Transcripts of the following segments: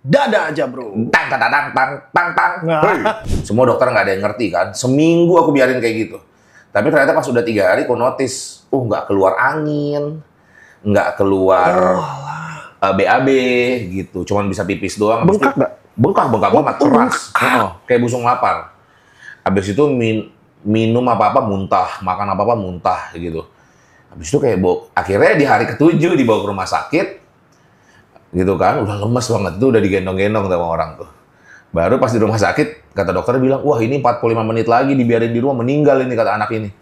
Dada aja bro. Tang tang tang tang tang tang. Nah. Hey. Semua dokter nggak ada yang ngerti kan. Seminggu aku biarin kayak gitu. Tapi ternyata pas udah 3 hari aku notice, nggak keluar angin, nggak keluar BAB gitu. Cuman bisa pipis doang. Bengkak nggak? Bengkak banget keras. Kayak busung lapar. Habis itu minum apa-apa muntah, makan apa-apa muntah gitu. Habis itu kayak akhirnya di hari ke-7 dibawa ke rumah sakit. Gitu kan, udah lemes banget, itu udah digendong-gendong sama orang tuh. Baru pas di rumah sakit, kata dokter bilang, wah ini 45 menit lagi dibiarin di rumah, meninggal ini, kata anak ini.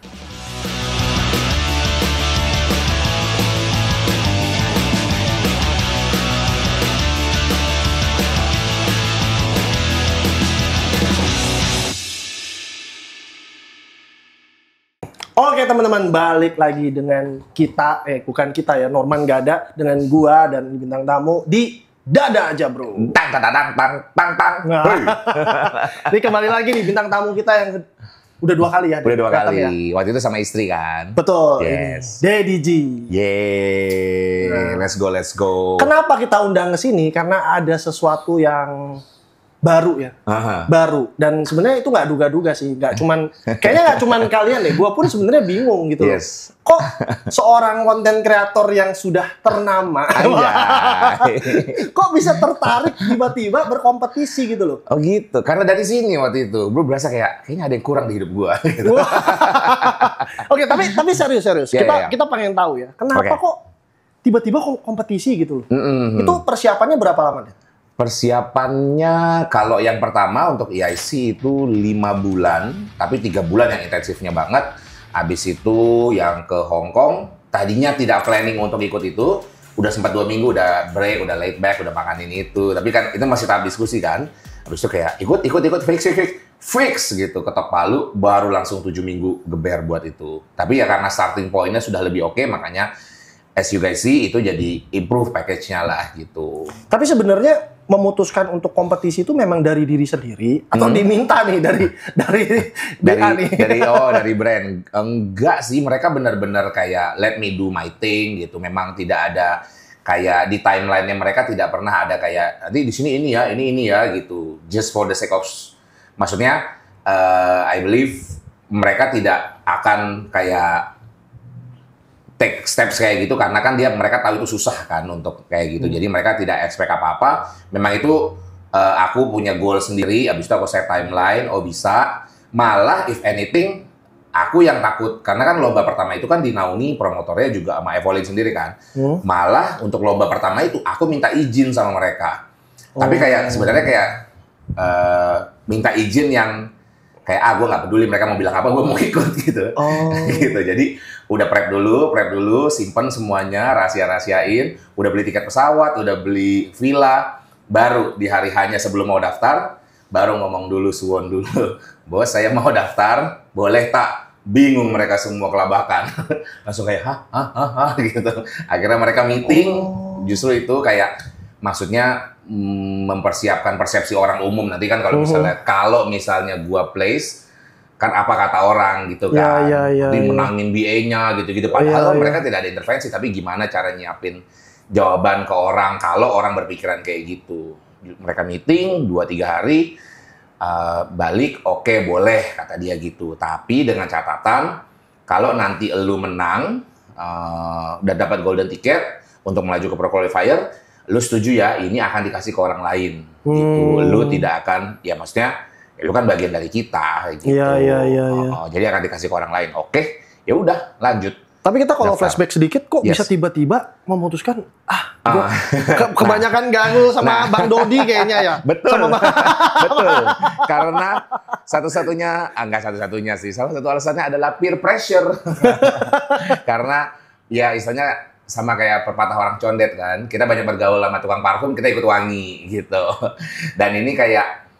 Oke teman-teman, balik lagi dengan kita, bukan kita ya, Norman gak ada, dengan gua dan bintang tamu di Dada Aja Bro. Tang tang tang tang tang tang. Nah. Ini kembali lagi nih bintang tamu kita yang udah 2 kali ya. Udah 2 kali, ya? waktu itu sama istri kan? Betul, Yes. Daddy G. Yeay, let's go. Kenapa kita undang ke sini? Karena ada sesuatu yang baru ya, baru, dan sebenarnya itu nggak duga-duga sih, kayaknya nggak cuman kalian deh, gue pun sebenarnya bingung gitu. Yes. Kok seorang konten kreator yang sudah ternama, kok bisa tertarik tiba-tiba berkompetisi gitu loh? Oh gitu, karena dari sini waktu itu, bro berasa kayaknya ada yang kurang di hidup gue. Gitu. Oke, tapi serius, kita pengen tahu ya, kenapa kok tiba-tiba kompetisi gitu loh? Itu persiapannya berapa lama deh? Persiapannya kalau yang pertama untuk EIC itu 5 bulan, tapi 3 bulan yang intensifnya banget. Habis itu yang ke Hong Kong, tadinya tidak planning untuk ikut itu, udah sempat 2 minggu, udah break, udah laid back, udah makan ini itu. Tapi kan itu masih tahap diskusi kan. Habis itu kayak ikut, fix gitu, ketok palu, baru langsung 7 minggu geber buat itu. Tapi ya karena starting point-nya sudah lebih oke, makanya as you guys see, itu jadi improve package-nya lah gitu. Tapi sebenarnya memutuskan untuk kompetisi itu memang dari diri sendiri atau diminta nih dari dari brand? Enggak sih, mereka benar-benar kayak let me do my thing gitu. Memang tidak ada kayak di timeline-nya mereka tidak pernah ada kayak nanti di sini ini ya gitu. Just for the sake of, maksudnya I believe mereka tidak akan kayak take steps kayak gitu karena kan mereka tahu itu susah kan untuk kayak gitu. Jadi mereka tidak expect apa-apa. Memang itu aku punya goal sendiri, habis itu aku set timeline, bisa. Malah if anything aku yang takut karena kan lomba pertama itu kan dinaungi promotornya juga sama Evolin sendiri kan. Malah untuk lomba pertama itu aku minta izin sama mereka. Tapi kayak sebenarnya kayak minta izin yang kayak gue nggak peduli mereka mau bilang apa, gue mau ikut gitu. Gitu. Jadi udah prep dulu, simpen semuanya, rahasia-rahasiain, udah beli tiket pesawat, udah beli villa, baru di hari hanya sebelum mau daftar, baru ngomong dulu, suwon dulu, bos saya mau daftar, boleh tak? Bingung mereka semua kelabakan, langsung kayak hah gitu. Akhirnya mereka meeting, justru itu kayak maksudnya mempersiapkan persepsi orang umum nanti kan kalau misalnya gua place kan apa kata orang gitu kan, menangin BA-nya gitu-gitu. Padahal mereka tidak ada intervensi, tapi gimana cara nyiapin jawaban ke orang kalau orang berpikiran kayak gitu. Mereka meeting 2-3 hari, balik, oke, boleh kata dia gitu. Tapi dengan catatan kalau nanti lu menang dan dapat golden ticket untuk melaju ke Pro Qualifier, lu setuju ya ini akan dikasih ke orang lain gitu. Lu tidak akan, ya maksudnya lu kan bagian dari kita gitu. Jadi akan dikasih ke orang lain. Oke, ya udah lanjut. Tapi kita kalau flashback sedikit kok bisa tiba-tiba memutuskan gua kebanyakan ganggu sama Bang Dodi kayaknya ya. Betul. Betul. Karena enggak satu-satunya sih. Salah satu alasannya adalah peer pressure. Karena ya istilahnya sama kayak pepatah orang condet kan. Kita banyak bergaul sama tukang parfum, kita ikut wangi gitu. Dan ini kayak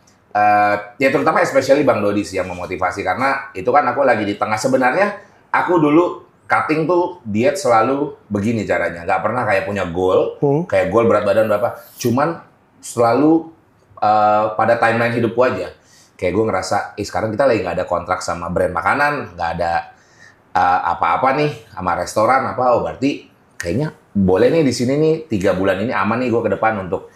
ya terutama especially Bang Dodi sih yang memotivasi, karena itu kan aku lagi di tengah. Sebenarnya aku dulu cutting tuh diet selalu begini caranya, nggak pernah kayak punya goal, kayak goal berat badan berapa, cuman selalu pada timeline hidupku aja. Kayak gue ngerasa, sekarang kita lagi nggak ada kontrak sama brand makanan, nggak ada apa-apa nih sama restoran berarti kayaknya boleh nih di sini nih 3 bulan ini aman nih gue ke depan untuk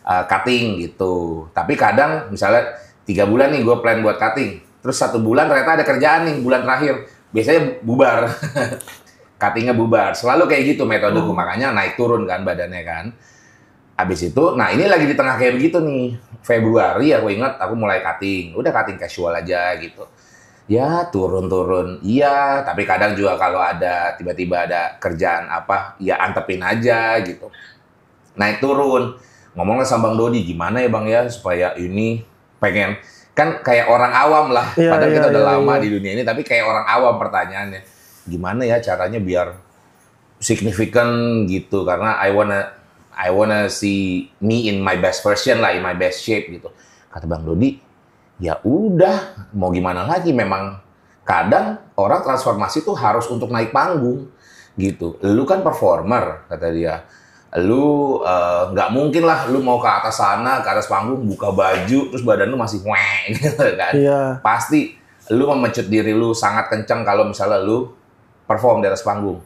cutting gitu. Tapi kadang misalnya 3 bulan nih gue plan buat cutting, terus 1 bulan ternyata ada kerjaan nih bulan terakhir, biasanya bubar. Cuttingnya bubar, selalu kayak gitu metodeku, makanya naik turun kan badannya kan. Habis itu, nah ini lagi di tengah kayak begitu nih, Februari aku ingat aku mulai cutting, udah cutting casual aja gitu. Ya turun-turun, iya. Tapi kadang juga kalau ada tiba-tiba ada kerjaan apa, ya antepin aja gitu. Naik turun. Ngomongnya sama Bang Dodi, gimana ya Bang ya supaya ini pengen kan kayak orang awam lah. Padahal kita udah lama di dunia ini, tapi kayak orang awam pertanyaannya. Gimana ya caranya biar signifikan gitu? Karena I wanna see me in my best version lah, in my best shape gitu. Kata Bang Dodi, ya udah, mau gimana lagi, memang kadang orang transformasi tuh harus untuk naik panggung gitu. Lu kan performer, kata dia. Lu nggak mungkin lah lu mau ke atas sana, ke atas panggung, buka baju, terus badan lu masih weng gitu kan. Iya. Pasti lu memecut diri lu sangat kencang kalau misalnya lu perform di atas panggung.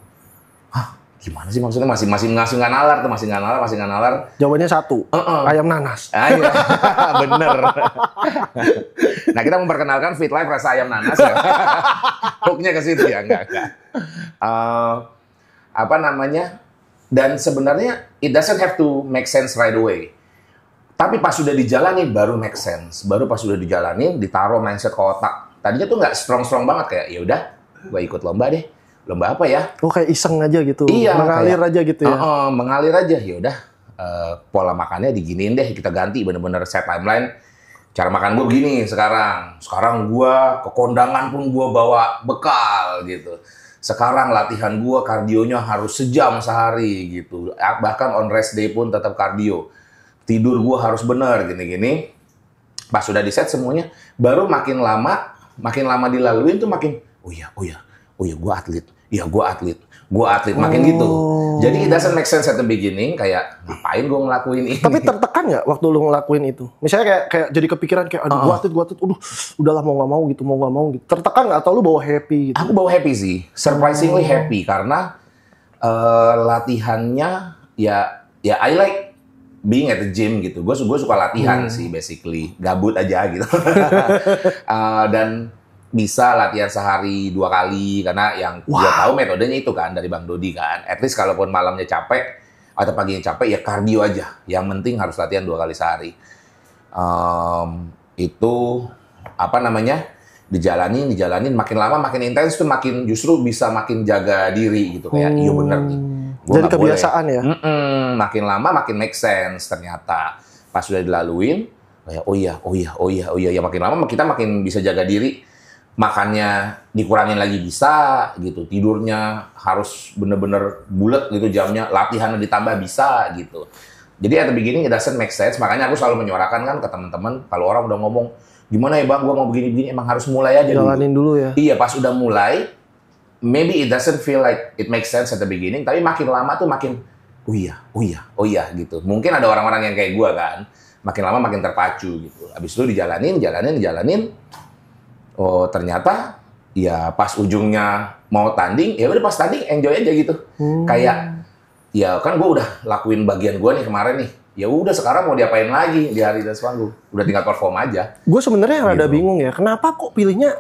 Hah, gimana sih maksudnya? Masih nggak nalar tuh, masih nggak nalar. Jawabannya satu, ayam nanas. Ah, iya. Bener. Nah, kita memperkenalkan Fit Life rasa ayam nanas ya. Hooknya ke situ ya, enggak. Apa namanya? Dan sebenarnya it doesn't have to make sense right away. Tapi pas sudah dijalanin baru make sense. Baru pas sudah dijalanin ditaruh mindset ke otak. Tadinya tuh nggak strong banget, kayak ya udah, gue ikut lomba deh. Lomba apa ya? Oh, kayak iseng aja gitu. Iya, mengalir kayak, aja gitu ya. Mengalir aja. Ya udah, pola makannya diginiin deh, kita ganti bener-bener set timeline. Cara makan gue begini sekarang. Sekarang gue ke kondangan pun gue bawa bekal gitu. Sekarang latihan gue kardionya harus sejam sehari gitu. Bahkan on rest day pun tetap kardio. Tidur gue harus bener gini-gini. Pas sudah di set semuanya, baru makin lama dilaluin tuh makin, oh iya gue atlet. Iya gue atlet makin gitu. Jadi it doesn't make sense at the beginning, kayak ngapain gue ngelakuin ini. Tapi tertekan nggak waktu lu ngelakuin itu? Misalnya kayak jadi kepikiran kayak aduh gue atlet, udahlah mau nggak mau gitu. Tertekan nggak atau lu bawa happy gitu? Aku bawa happy sih, surprisingly happy karena latihannya ya I like being at the gym gitu. Gue suka latihan sih basically, gabut aja gitu. Dan bisa latihan sehari 2 kali karena yang gue tahu metodenya itu kan dari Bang Dodi kan. At least kalaupun malamnya capek atau paginya capek ya kardio aja. Yang penting harus latihan 2 kali sehari. Itu apa namanya? Dijalanin makin lama makin intens tuh makin justru bisa makin jaga diri gitu kayak iya bener nih. Jadi kebiasaan boleh. Ya. Makin lama makin make sense ternyata. Pas sudah dilaluin kayak oh iya ya makin lama kita makin bisa jaga diri. Makannya dikurangin lagi bisa gitu, tidurnya harus bener-bener bulat gitu jamnya, latihannya ditambah bisa gitu. Jadi at the beginning it doesn't make sense, makanya aku selalu menyuarakan kan ke teman-teman kalau orang udah ngomong gimana ya Bang, gua mau begini-begini, emang harus mulai aja jalanin dulu ya. Iya, pas udah mulai maybe it doesn't feel like it makes sense at the beginning, tapi makin lama tuh makin oh iya gitu. Mungkin ada orang-orang yang kayak gua kan, makin lama makin terpacu gitu. Habis itu dijalanin. Oh ternyata ya pas ujungnya mau tanding, ya udah pas tanding enjoy aja gitu. Kayak ya kan gue udah lakuin bagian gue nih kemarin nih. Ya udah sekarang mau diapain lagi di hari dan panggung? Udah tinggal perform aja. Gue sebenarnya rada bingung ya, kenapa kok pilihnya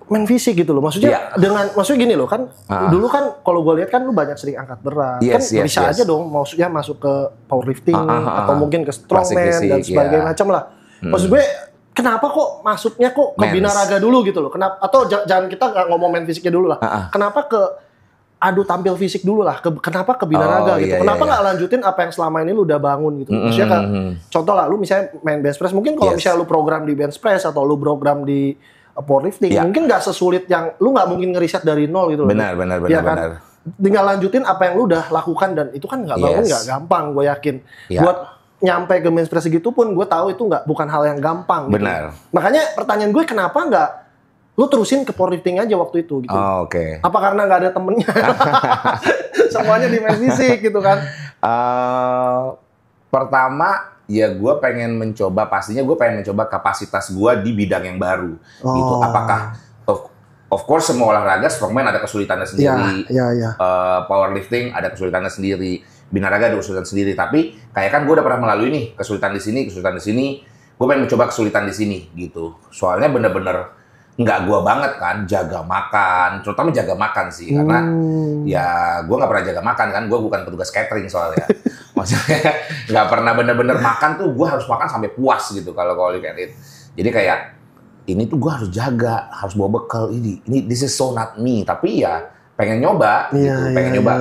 main fisik gitu loh? Maksudnya maksudnya gini loh kan, dulu kan kalau gue lihat kan lu banyak sering angkat berat, kan bisa aja dong, maksudnya masuk ke powerlifting atau mungkin ke strongman dan sebagainya macam lah. Maksud gue kenapa kok masuknya kok ke binaraga dulu gitu loh? Kenapa? Atau jangan kita nggak ngomong main fisiknya dulu lah. Kenapa ke adu tampil fisik dulu lah? Kenapa ke binaraga gitu? Kenapa nggak lanjutin apa yang selama ini lu udah bangun gitu? Maksudnya kan, contoh lah, lu misalnya main bench press, mungkin kalau misalnya lu program di bench press atau lu program di powerlifting, mungkin nggak sesulit yang lu nggak mungkin ngeriset dari nol gitu loh. Benar. Kan? Tinggal lanjutin apa yang lu udah lakukan dan itu kan nggak bangun nggak gampang, gue yakin. Buat nyampe ke men's press segitu pun gue tahu itu bukan hal yang gampang. Benar. Gitu. Makanya pertanyaan gue kenapa nggak lu terusin ke powerlifting aja waktu itu gitu. Oke. Apa karena nggak ada temennya? Semuanya di main fisik gitu kan. Pertama ya gue pengen mencoba kapasitas gue di bidang yang baru. Gitu. Apakah of course semua olahraga strongman ada kesulitannya sendiri. Ya. Powerlifting ada kesulitannya sendiri. Binaraga ada kesulitan sendiri. Tapi kayak kan gue udah pernah melalui nih kesulitan di sini. Gue pengen mencoba kesulitan di sini gitu. Soalnya bener-bener nggak gue banget kan jaga makan, terutama jaga makan sih. Karena ya gue nggak pernah jaga makan kan. Gue bukan petugas catering soalnya. Maksudnya nggak pernah bener-bener makan tuh gue harus makan sampai puas gitu kalau look at it. Jadi kayak ini tuh gue harus jaga, harus bawa bekal ini this is so not me. Tapi ya pengen nyoba gitu, pengen nyoba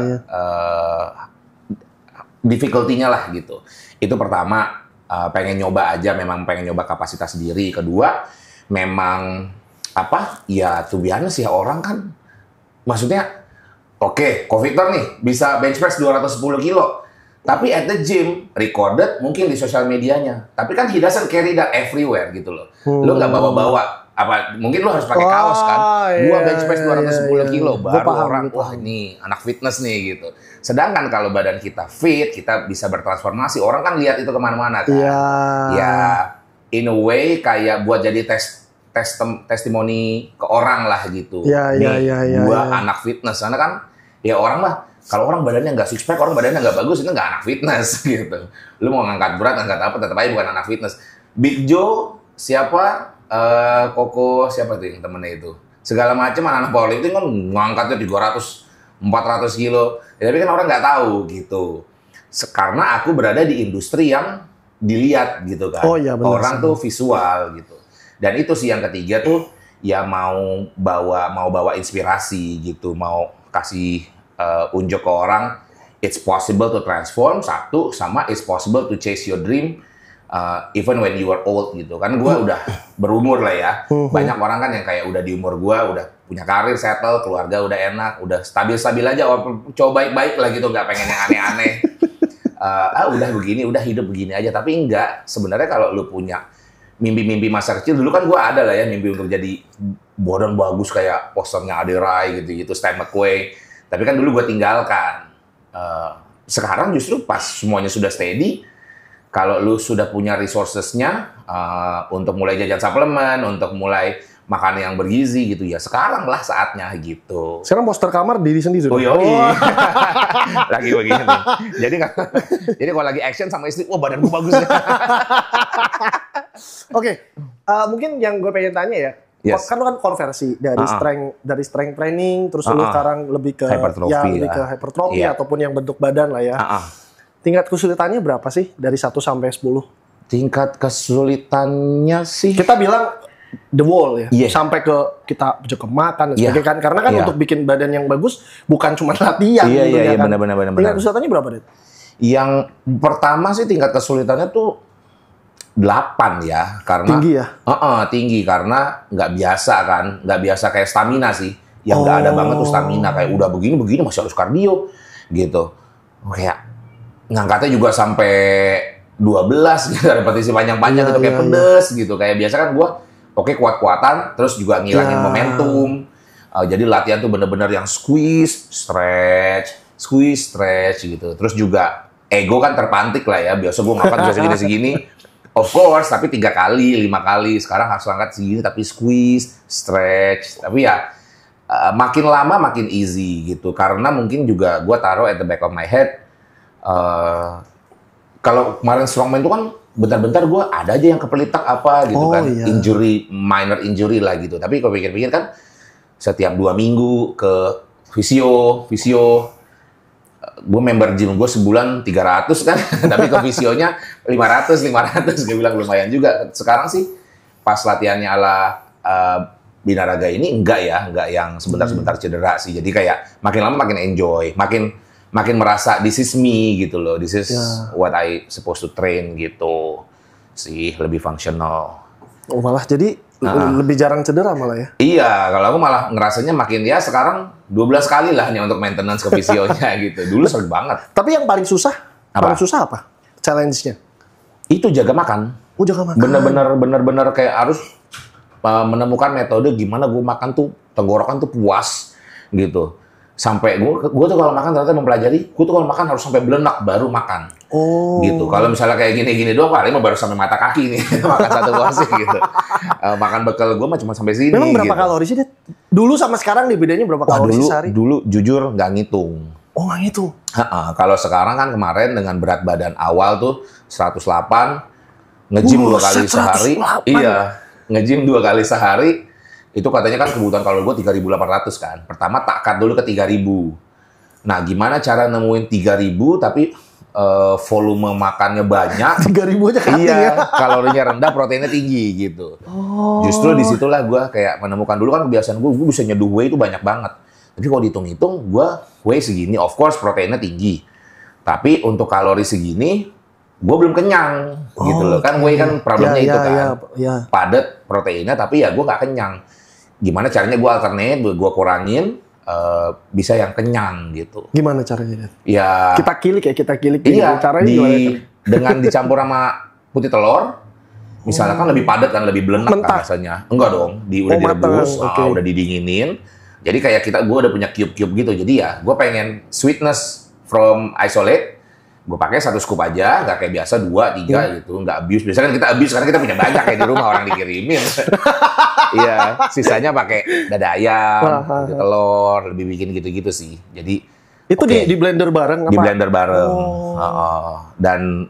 difficulty-nya lah gitu. Itu pertama, pengen nyoba aja, memang pengen nyoba kapasitas diri. Kedua, memang ya to be honest ya orang kan, maksudnya oke, Ko Victor nih bisa bench press 210 kilo. Tapi at the gym, recorded mungkin di sosial medianya. Tapi kan he doesn't carry that everywhere gitu loh. Lo nggak bawa-bawa. Mungkin lo harus pakai kaos kan. Gua bench press 210 kilo. Baru orang, wah ini anak fitness nih gitu. Sedangkan kalau badan kita fit, kita bisa bertransformasi. Orang kan lihat itu kemana-mana kan. Ya, in a way kayak buat jadi testimoni ke orang lah gitu. Gua anak fitness. Karena kan ya orang mah, kalau orang badannya nggak six pack, orang badannya nggak bagus, itu nggak anak fitness gitu. Lu mau ngangkat berat, ngangkat apa, tetap aja bukan anak fitness. Big Joe, siapa? Koko, siapa tuh yang temennya itu? Segala macam anak powerlifting kan ngangkatnya 300, 400 kilo. Ya, tapi kan orang nggak tahu gitu. Karena aku berada di industri yang dilihat gitu kan. Orang tuh visual gitu. Dan itu sih yang ketiga tuh, ya mau bawa inspirasi gitu, mau kasih unjuk ke orang, it's possible to transform, satu, sama it's possible to chase your dream even when you are old gitu. Kan gue udah berumur lah ya. Banyak orang kan yang kayak udah di umur gue, udah punya karir, settle, keluarga udah enak, udah stabil-stabil aja, coba baik-baik lah gitu, nggak pengen yang aneh-aneh. Udah begini, udah hidup begini aja. Tapi enggak, sebenarnya kalau lu punya mimpi-mimpi masa kecil, dulu kan gue ada lah ya mimpi untuk jadi badan bagus kayak posternya Ade Rai gitu-gitu, Stan McQuay. Tapi kan dulu gue tinggalkan. Sekarang justru pas semuanya sudah steady, kalau lu sudah punya resources-nya untuk mulai jajan suplemen, untuk mulai makan yang bergizi gitu ya, sekarang lah saatnya gitu. Sekarang poster kamar diri sendiri. Lagi begini. Jadi kalau lagi action sama istri, wah badan gue bagus ya. Oke, mungkin yang gue pengen tanya ya, kan lu kan konversi dari strength training, terus lu sekarang lebih ke hypertrophy ataupun yang bentuk badan lah ya. Tingkat kesulitannya berapa sih dari 1 sampai 10? Tingkat kesulitannya sih kita bilang the wall ya, sampai ke kita jaga makan dan sebagainya kan, karena kan untuk bikin badan yang bagus bukan cuma latihan gitu ya kan. Benar. Tingkat kesulitannya berapa, Det? Yang pertama sih tingkat kesulitannya tuh 8 ya, karena tinggi ya? Tinggi karena nggak biasa kayak stamina sih, yang nggak ada banget tuh stamina, kayak udah begini masih harus kardio gitu, kayak ngangkatnya juga sampai 12 gitu, repetisi panjang-panjang gitu, kayak pedes gitu, kayak biasa kan gua kuat-kuatan, terus juga ngilangin momentum, jadi latihan tuh bener-bener yang squeeze, stretch gitu, terus juga ego kan terpantik lah ya, biasa gua ngangkat bisa segini-segini. Of course, tapi 3 kali, 5 kali. Sekarang harus angkat segini, tapi squeeze, stretch. Tapi ya, makin lama makin easy gitu. Karena mungkin juga gue taruh at the back of my head, kalau kemarin strongman itu kan bentar-bentar gue ada aja yang kepelitak apa gitu kan. Injury, minor injury lah gitu. Tapi kalau pikir-pikir kan, setiap 2 minggu ke fisio, gue member gym gue sebulan 300 kan, tapi ke visionya 500, gue bilang lumayan juga. Sekarang sih pas latihannya ala Binaraga ini enggak yang sebentar-sebentar cedera sih. Jadi kayak makin lama makin enjoy, makin merasa this is me gitu loh, this is what I supposed to train gitu sih, lebih fungsional. Oh malah jadi lebih jarang cedera malah ya? Iya, kalau aku malah ngerasanya makin ya sekarang 12 kali lah nih untuk maintenance ke visionya gitu. Dulu sering banget. Tapi yang paling susah? Paling susah apa? Challenge-nya? Itu jaga makan. Oh, jaga makan. Bener-bener kayak harus menemukan metode gimana gue makan tuh tenggorokan tuh puas gitu. Sampai gue tuh kalau makan ternyata mempelajari, gue tuh kalau makan harus sampai belenak baru makan. Gitu. Kalau misalnya kayak gini-gini doang, paling baru sampai mata kaki nih makan satu porsi gitu. Makan bekal gue mah cuma sampai sini. Memang berapa kalori sih, Det? Dulu sama sekarang nih bedanya berapa kalori sehari? Dulu jujur nggak ngitung. Oh, nggak ngitung. Kalau sekarang kan kemarin dengan berat badan awal tuh 108, nge-gym 2 kali sehari. Iya, nge-gym 2 kali sehari. Itu katanya kan kebutuhan kalori gue 3.800 kan. Pertama tak cut dulu ke 3.000. Nah, gimana cara nemuin 3.000 tapi volume makannya banyak. 3.000 aja cutting ya. Kalorinya rendah, proteinnya tinggi gitu. Justru disitulah gue kayak menemukan, dulu kan kebiasaan gue bisa nyeduh whey itu banyak banget. Tapi kalau dihitung-hitung, gue whey segini, of course proteinnya tinggi. Tapi untuk kalori segini, gue belum kenyang gitu loh. Kan whey kan problemnya itu kan. Padat proteinnya, tapi ya gue nggak kenyang. Gimana caranya gue alternate, gue kurangin, bisa yang kenyang gitu. Gimana caranya? Ya kita kilik. Iya, dengan dicampur sama putih telur, misalnya kan lebih padat kan, lebih belenak kan rasanya. Enggak dong, udah direbus, udah didinginin. Jadi kayak gue udah punya cube-cube gitu. Jadi ya gue pengen sweetness from isolate. Gue pakai 1 scoop aja, nggak kayak biasa 2, 3 gitu, nggak abuse. Biasanya kan kita abuse karena kita punya banyak kayak di rumah orang dikirimin. Iya, sisanya pakai dada ayam, putih telur, lebih bikin gitu-gitu sih. Jadi itu di blender bareng apa? Di blender bareng. Dan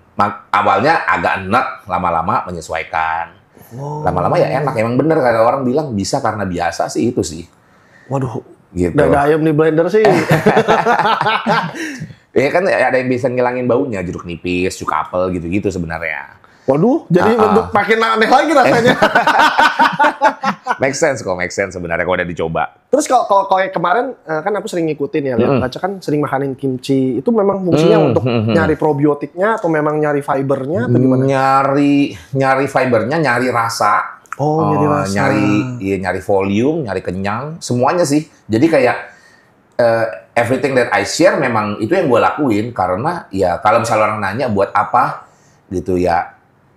awalnya agak enak, lama-lama menyesuaikan. Lama-lama ya enak, emang bener kalau orang bilang bisa karena biasa sih itu sih. Waduh, gitu. Dada ayam di blender sih. Ya kan ada yang bisa ngilangin baunya, jeruk nipis, cuka apel gitu-gitu sebenarnya. Waduh, jadi makin aneh lagi rasanya. Make sense sebenarnya kalau udah dicoba. Terus kalau yang kemarin kan aku sering ngikutin ya, baca kan sering makanin kimchi. Itu memang fungsinya untuk nyari probiotiknya atau memang nyari fibernya atau gimana? Nyari fibernya, nyari rasa. Nyari rasa. Nyari volume, nyari kenyang, semuanya sih. Jadi kayak everything that I share memang itu yang gue lakuin, karena ya kalau misalnya orang nanya buat apa gitu ya,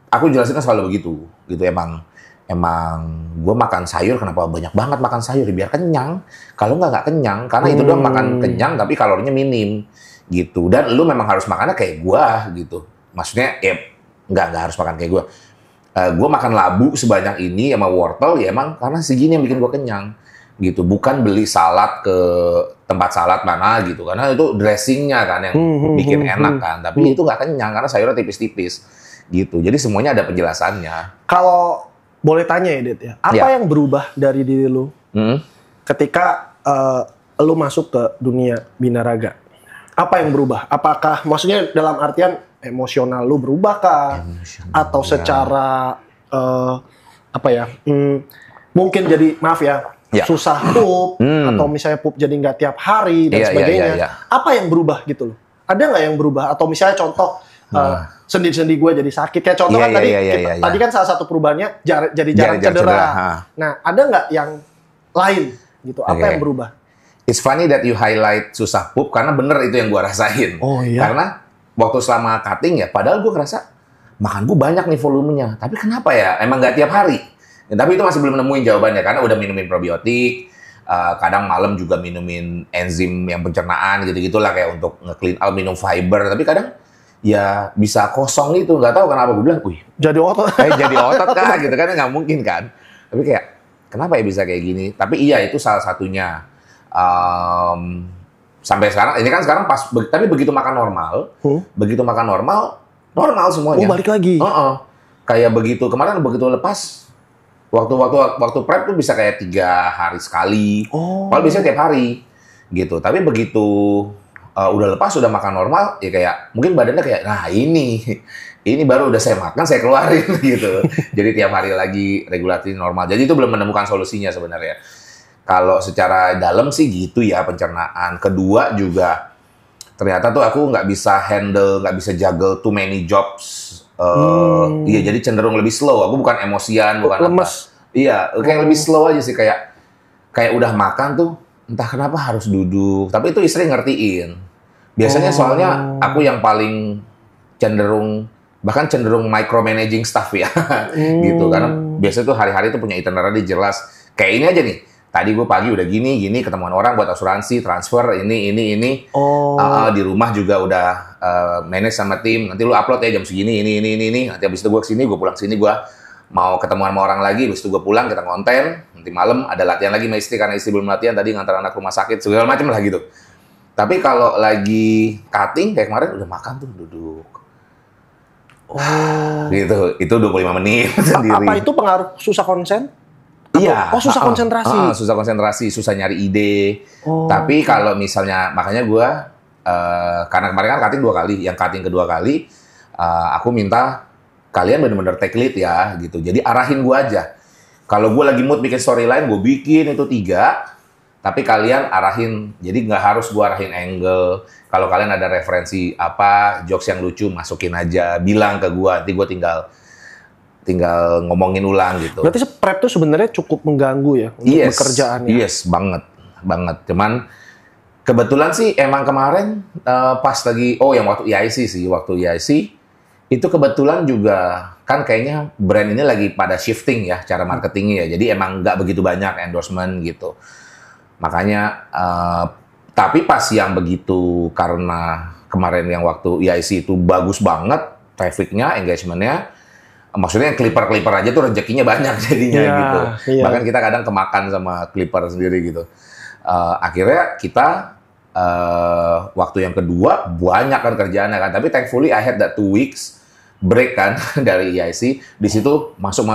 aku jelasin selalu begitu gitu. Emang gue makan sayur, kenapa banyak banget makan sayur, biar kenyang. Kalau nggak kenyang, karena itu doang makan kenyang tapi kalorinya minim gitu. Dan lu memang harus makannya kayak gue gitu. Maksudnya ya nggak harus makan kayak gue. Gue makan labu sebanyak ini sama wortel ya emang karena segini yang bikin gue kenyang gitu. Bukan beli salad ke tempat salad mana gitu, karena itu dressingnya kan yang bikin enak kan. Tapi itu nggak kenyang karena sayurnya tipis-tipis gitu. Jadi semuanya ada penjelasannya. Kalau boleh tanya ya, Dit ya, apa yang berubah dari diri lu ketika lu masuk ke dunia binaraga? Apa yang berubah? Apakah maksudnya dalam artian emosional lu berubah kah? Atau secara mungkin jadi maaf ya, susah pup atau misalnya pup jadi nggak tiap hari dan sebagainya. Apa yang berubah gitu loh? Ada nggak yang berubah? Atau misalnya contoh sendi-sendi gue jadi sakit. Kayak contoh kan tadi kan salah satu perubahannya jadi jarang cedera. Nah, ada nggak yang lain gitu? Apa yang berubah? It's funny that you highlight susah pup karena bener itu yang gue rasain. Karena waktu selama cutting ya, padahal gue ngerasa makan gue banyak nih volumenya. Tapi kenapa ya? Emang nggak tiap hari. Ya, tapi itu masih belum nemuin jawabannya karena udah minumin probiotik. Kadang malam juga minumin enzim yang pencernaan gitu-gitulah kayak untuk nge-clean out, minum fiber. Tapi kadang ya bisa kosong itu, nggak tahu kenapa. Gue bilang, jadi otot. Jadi otot kah gitu kan, nggak mungkin kan. Tapi kayak, kenapa ya bisa kayak gini? Tapi iya itu salah satunya. Sampai sekarang, ini kan sekarang tapi begitu makan normal, normal semuanya. Balik lagi? Kayak begitu, kemarin begitu lepas, waktu prep tuh bisa kayak 3 hari sekali. Kalau biasanya tiap hari gitu. Tapi begitu udah lepas, udah makan normal, ya kayak mungkin badannya kayak, nah ini baru udah saya makan, saya keluarin gitu. Jadi tiap hari lagi regulasi normal. Jadi itu belum menemukan solusinya sebenarnya. Kalau secara dalam sih gitu ya pencernaan. Kedua juga ternyata tuh aku nggak bisa juggle too many jobs. Iya, jadi cenderung lebih slow. Aku bukan emosian, bukan lemes. Iya, kayak lebih slow aja sih, kayak udah makan tuh entah kenapa harus duduk. Tapi itu istri ngertiin. Biasanya soalnya aku yang paling cenderung micromanaging stuff ya. Gitu. Karena biasanya tuh hari-hari tuh punya itinerary jelas. Kayak ini aja nih. Tadi gue pagi udah gini, ketemuan orang buat asuransi, transfer, ini. Di rumah juga udah manage sama tim. Nanti lu upload ya jam segini, ini. Nanti habis itu gue kesini, gue pulang kesini, gue mau ketemuan sama orang lagi, habis itu gue pulang, kita konten. Nanti malam ada latihan lagi sama istri, karena istri belum latihan, tadi ngantar anak rumah sakit, segala macam lah gitu. Tapi kalau lagi cutting kayak kemarin udah makan tuh duduk. Oh. Gitu. Itu 25 menit sendiri. Apa itu pengaruh susah konsen? Iya. Oh, susah konsentrasi. Susah konsentrasi, susah nyari ide. Tapi kalau misalnya, makanya gue, karena kemarin kan cutting 2 kali, yang cutting kedua kali, aku minta kalian bener-bener take lead ya, gitu. Jadi arahin gue aja. Kalau gue lagi mood bikin storyline, gue bikin itu 3, tapi kalian arahin. Jadi nggak harus gue arahin angle. Kalau kalian ada referensi apa, jokes yang lucu, masukin aja, bilang ke gue, nanti gue tinggal ngomongin ulang gitu. Berarti prep tuh sebenarnya cukup mengganggu ya untuk pekerjaannya. Yes, banget. Cuman kebetulan sih emang kemarin pas lagi yang waktu EIC itu kebetulan juga kan kayaknya brand ini lagi pada shifting ya cara marketingnya ya. Jadi emang nggak begitu banyak endorsement gitu. Makanya tapi pas yang begitu karena kemarin yang waktu EIC itu bagus banget trafficnya, engagementnya. Maksudnya yang clipper aja tuh rezekinya banyak jadinya gitu. Yeah. Bahkan kita kadang kemakan sama clipper sendiri gitu. Akhirnya kita waktu yang kedua banyak kan kerjaannya kan. Tapi thankfully I had that 2 weeks break kan dari EIC. Di situ masuk.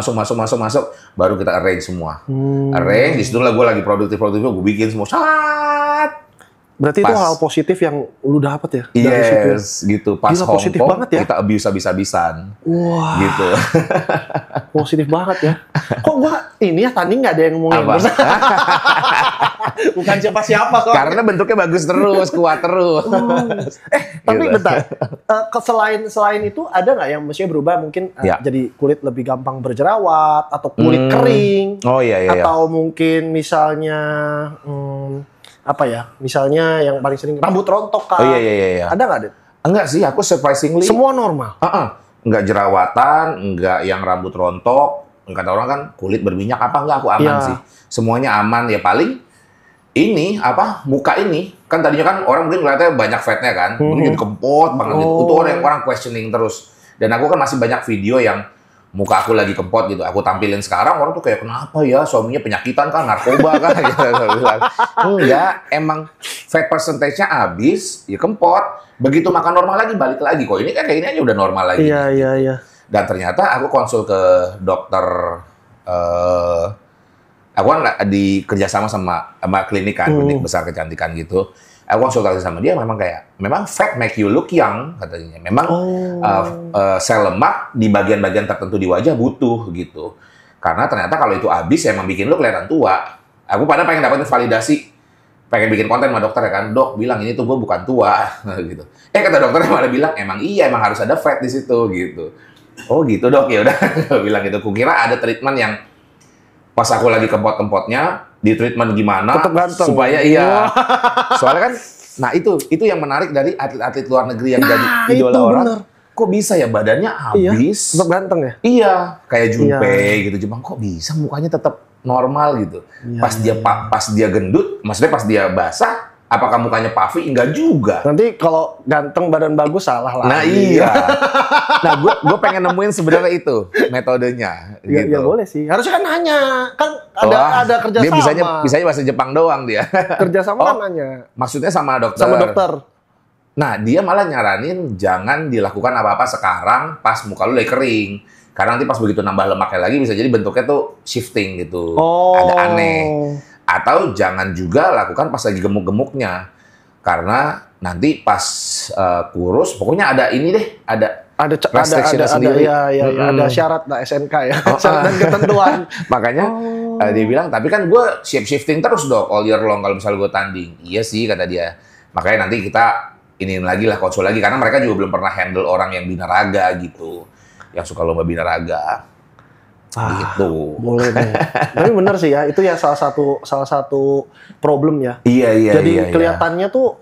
Baru kita arrange semua. Arrange, di situ lah gue lagi produktif. Gue bikin semua. Berarti itu hal positif yang lu dapat ya? Yes, gitu. Pas Hong positif Kong, banget ya? kita abuse habis-habisan. Wah. Gitu. Positif banget ya. Kok gua ini ya tanding nggak ada yang ngomongin? Bukan siapa-siapa kok. Karena bentuknya bagus terus, kuat terus. Tapi gitu. Bentar. Selain itu ada nggak yang mestinya berubah? Mungkin jadi kulit lebih gampang berjerawat atau kulit kering. Oh iya. Atau mungkin misalnya apa ya? Misalnya yang paling sering rambut rontok kan? Oh iya. Ada nggak, Det? Enggak sih, aku surprisingly semua normal. Enggak jerawatan, enggak yang rambut rontok. Kata orang kan kulit berminyak apa enggak, aku aman sih. Semuanya aman ya, paling ini muka ini kan tadinya kan orang mungkin ngeliatnya banyak fatnya kan, mungkin jadi kempot banget gitu. Itu orang questioning terus. Dan aku kan masih banyak video yang muka aku lagi kempot gitu, aku tampilin sekarang, orang tuh kayak kenapa ya, suaminya penyakitan kan, narkoba kan, gitu. Enggak, emang fat percentage-nya habis, ya kempot. Begitu makan normal lagi, balik lagi. Kok ini kan kayak ini aja udah normal lagi. Iya. Dan ternyata aku konsul ke dokter, aku kan kerjasama sama klinik kan, klinik besar kecantikan gitu. Aku konsultasi sama dia, memang fat make you look young katanya. Memang sel lemak di bagian-bagian tertentu di wajah butuh gitu. Karena ternyata kalau itu habis emang bikin lu kelihatan tua. Aku pada pengen dapetin validasi, pengen bikin konten sama dokter ya kan. Dok bilang ini tuh gue bukan tua gitu. Kata dokternya malah bilang emang harus ada fat di situ gitu. Oh gitu dok, ya udah bilang gitu. Kukira ada treatment yang pas aku lagi kempot-kempotnya di treatment gimana supaya soalnya kan itu yang menarik dari atlet-atlet luar negeri yang jadi idola orang. Bener. Kok bisa ya badannya habis tetap ganteng ya? Iya, kayak Junpei gitu. Cuma kok bisa mukanya tetap normal gitu. Pas dia gendut, maksudnya pas dia basah, apakah mukanya puffy? Enggak juga. Nanti kalau ganteng badan bagus salah lah. Nah iya. Nah gue pengen nemuin sebenarnya itu metodenya. Iya gitu. boleh sih. Harusnya kan nanya, kan ada kerjasama. Dia bisanya bahasa Jepang doang dia. Kerjasama kan nanya. Maksudnya sama dokter. Sama dokter. Nah dia malah nyaranin jangan dilakukan apa-apa sekarang pas muka lu lagi kering. Karena nanti pas begitu nambah lemaknya lagi bisa jadi bentuknya tuh shifting gitu. Agak aneh. Atau jangan juga lakukan pas lagi gemuk-gemuknya. Karena nanti pas kurus, pokoknya ada ini deh, ada sendiri. Ada syarat lah SNK ya. Syarat dan ketentuan. Makanya dia bilang, tapi kan gue shifting terus dok all year long kalau misalnya gue tanding. Iya sih kata dia. Makanya nanti kita iniin lagi lah, konsul lagi. Karena mereka juga belum pernah handle orang yang binaraga gitu. Yang suka lomba binaraga. Gitu. Boleh deh. Tapi bener sih ya, itu ya salah satu problem ya. Iya. Jadi kelihatannya tuh,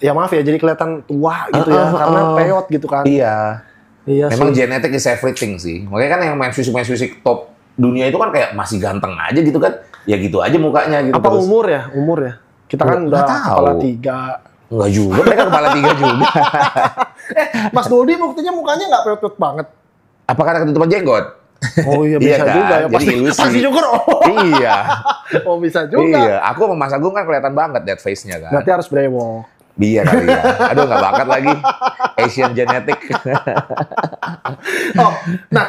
ya maaf ya, jadi kelihatan tua gitu ya, karena peot gitu kan. Iya Memang genetik is everything sih. Makanya kan yang main fisik top dunia itu kan kayak masih ganteng aja gitu kan. Ya gitu aja mukanya gitu. Apa terus. Umur ya? Kita kan udah kepala 3. Enggak juga, mereka kepala 3 juga. Mas Dodi buktinya mukanya nggak peot-peot banget. Apa karena ketutupan jenggot? Oh iya bisa kan? Juga ya. Pasti juga. Iya. Oh bisa juga. Iya, aku sama Mas Agung kan kelihatan banget that face-nya kan. Berarti harus brewok. Iya kali ya. Aduh nggak bakat lagi. Asian genetic. Oh, nah,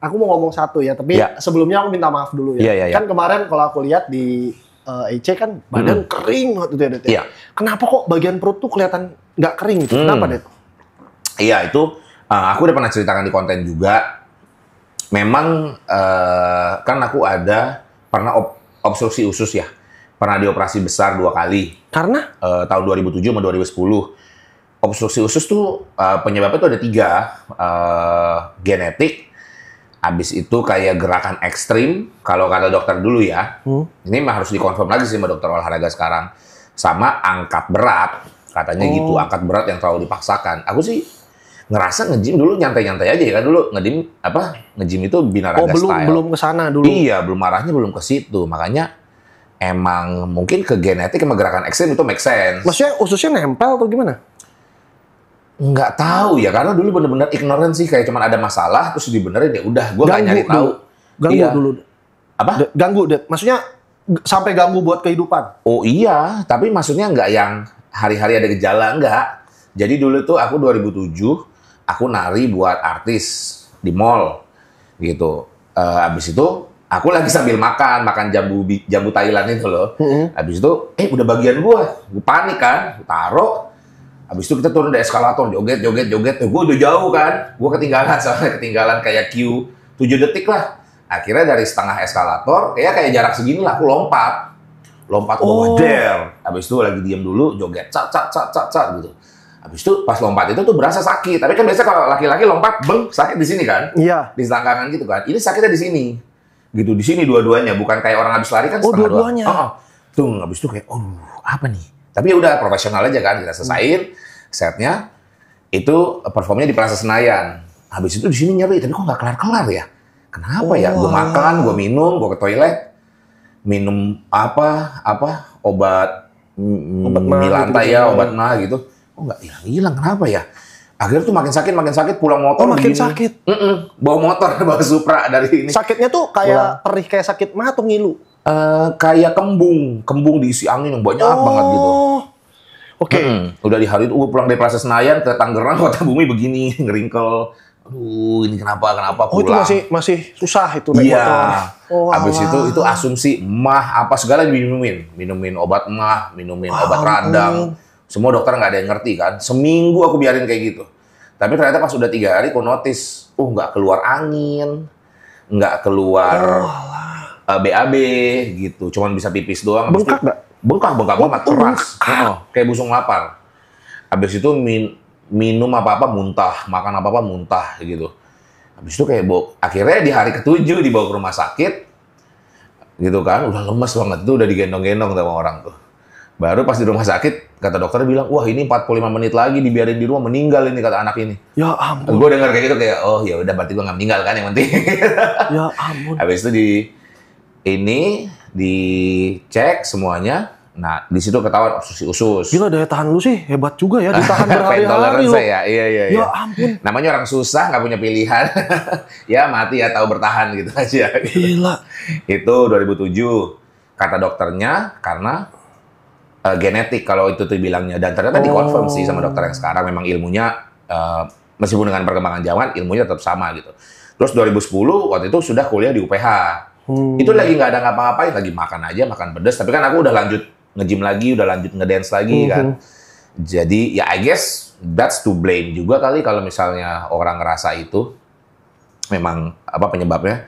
aku mau ngomong satu ya, tapi sebelumnya aku minta maaf dulu ya. Kan kemarin kalau aku lihat di EC kan badan kering waktu itu ya, Det. Iya. Kenapa kok bagian perut tuh kelihatan nggak kering gitu? Kenapa, Det? Iya, itu aku udah pernah ceritakan di konten juga. Memang kan aku pernah obstruksi usus ya. Pernah dioperasi besar 2 kali. Karena? Tahun 2007 sama 2010. Obstruksi usus tuh penyebabnya tuh ada 3. Genetik, habis itu kayak gerakan ekstrim, kalau kata dokter dulu ya. Ini mah harus dikonfirm lagi sih sama dokter olahraga sekarang. Sama angkat berat, katanya gitu. Angkat berat yang terlalu dipaksakan. Aku sih ngerasa nge-gym dulu nyantai-nyantai aja ya kan dulu. Nge-gym itu binaraga style. Belum kesana dulu. Iya, arahnya belum ke situ. Makanya emang mungkin ke genetik sama gerakan ekstrem itu make sense. Maksudnya ususnya nempel atau gimana? Nggak tahu ya, karena dulu bener-bener ignorant sih. Kayak cuman ada masalah, terus dibenerin ya udah. Gue nggak nyari tahu. Ganggu dulu. Apa? Ganggu, Det. Maksudnya sampai ganggu buat kehidupan? Oh iya, tapi maksudnya nggak yang hari-hari ada gejala, nggak. Jadi dulu tuh aku 2007, aku nari buat artis di mall. Gitu. Abis itu, aku lagi sambil makan jambu Thailand itu loh. Habis itu, udah bagian gue panik kan, taruh. Habis itu kita turun dari eskalator, joget. Gue udah jauh kan, gue ketinggalan kayak Q 7 detik lah. Akhirnya dari setengah eskalator, kayak jarak segini lah, aku lompat ke bawah der. Habis itu lagi diam dulu, joget, cat gitu. Habis itu pas lompat itu tuh berasa sakit. Tapi kan biasanya kalau laki-laki lompat, sakit di sini kan? Iya. Di selangkangan gitu kan. Ini sakitnya di sini. Gitu, di sini dua-duanya, bukan kayak orang habis lari kan setengah dua-duanya. Tuh, habis itu kayak apa nih? Tapi ya udah profesional aja kan, kita selesain setnya. Itu performnya di Plaza Senayan. Habis itu di sini nyeri, tapi kok nggak kelar-kelar ya? Kenapa ya? Gue makan, gue minum, gue ke toilet, minum obat Milanta gitu, obat mah gitu. Kok nggak hilang? Kenapa ya? Akhirnya tuh makin sakit, pulang motor makin begini. Sakit? Bawa motor, bawa Supra dari ini. Sakitnya tuh kayak perih, kayak sakit mah atau ngilu? Kayak kembung diisi angin yang banyak banget gitu. Oke. Udah di hari itu gue pulang dari Plaza Senayan ke Tangerang, Kota Bumi begini, ngeringkel. Aduh, ini kenapa pulang? Itu masih susah itu naik motor. Habis itu asumsi apa segala minumin obat minumin obat radang. Semua dokter nggak ada yang ngerti kan. Seminggu aku biarin kayak gitu. Tapi ternyata pas udah 3 hari aku notice, nggak keluar angin, nggak keluar BAB gitu. Cuman bisa pipis doang. Bengkak nggak? Bengkak banget, keras. Kayak busung lapar. Habis itu minum apa-apa muntah, makan apa-apa muntah gitu. Habis itu kayak akhirnya di hari ke-7 dibawa ke rumah sakit. Gitu kan, udah lemes banget. Itu udah digendong-gendong sama orang tuh. Baru pas di rumah sakit, kata dokter bilang, wah ini 45 menit lagi dibiarin di rumah, meninggal ini kata anak ini. Ya ampun. Gue dengar kayak gitu kayak, oh ya udah berarti gue nggak meninggal kan yang penting. Ya ampun. Habis itu dicek semuanya. Nah di situ ketahuan obstruksi usus. Gila, daya tahan lu sih hebat juga ya, ditahan berhari-hari lo. Iya. Ya ampun. Namanya orang susah, nggak punya pilihan. Ya mati atau bertahan gitu aja. Gila. Itu 2007 kata dokternya karena genetik kalau itu tuh bilangnya, dan ternyata dikonfirm sih sama dokter yang sekarang memang ilmunya meskipun dengan perkembangan zaman ilmunya tetap sama gitu. Terus 2010 waktu itu sudah kuliah di UPH. Itu lagi nggak ada ngapa-ngapain, lagi makan pedas. Tapi kan aku udah lanjut nge-gym lagi, udah lanjut ngedance lagi kan. Jadi ya I guess that's to blame juga kali kalau misalnya orang ngerasa itu memang penyebabnya.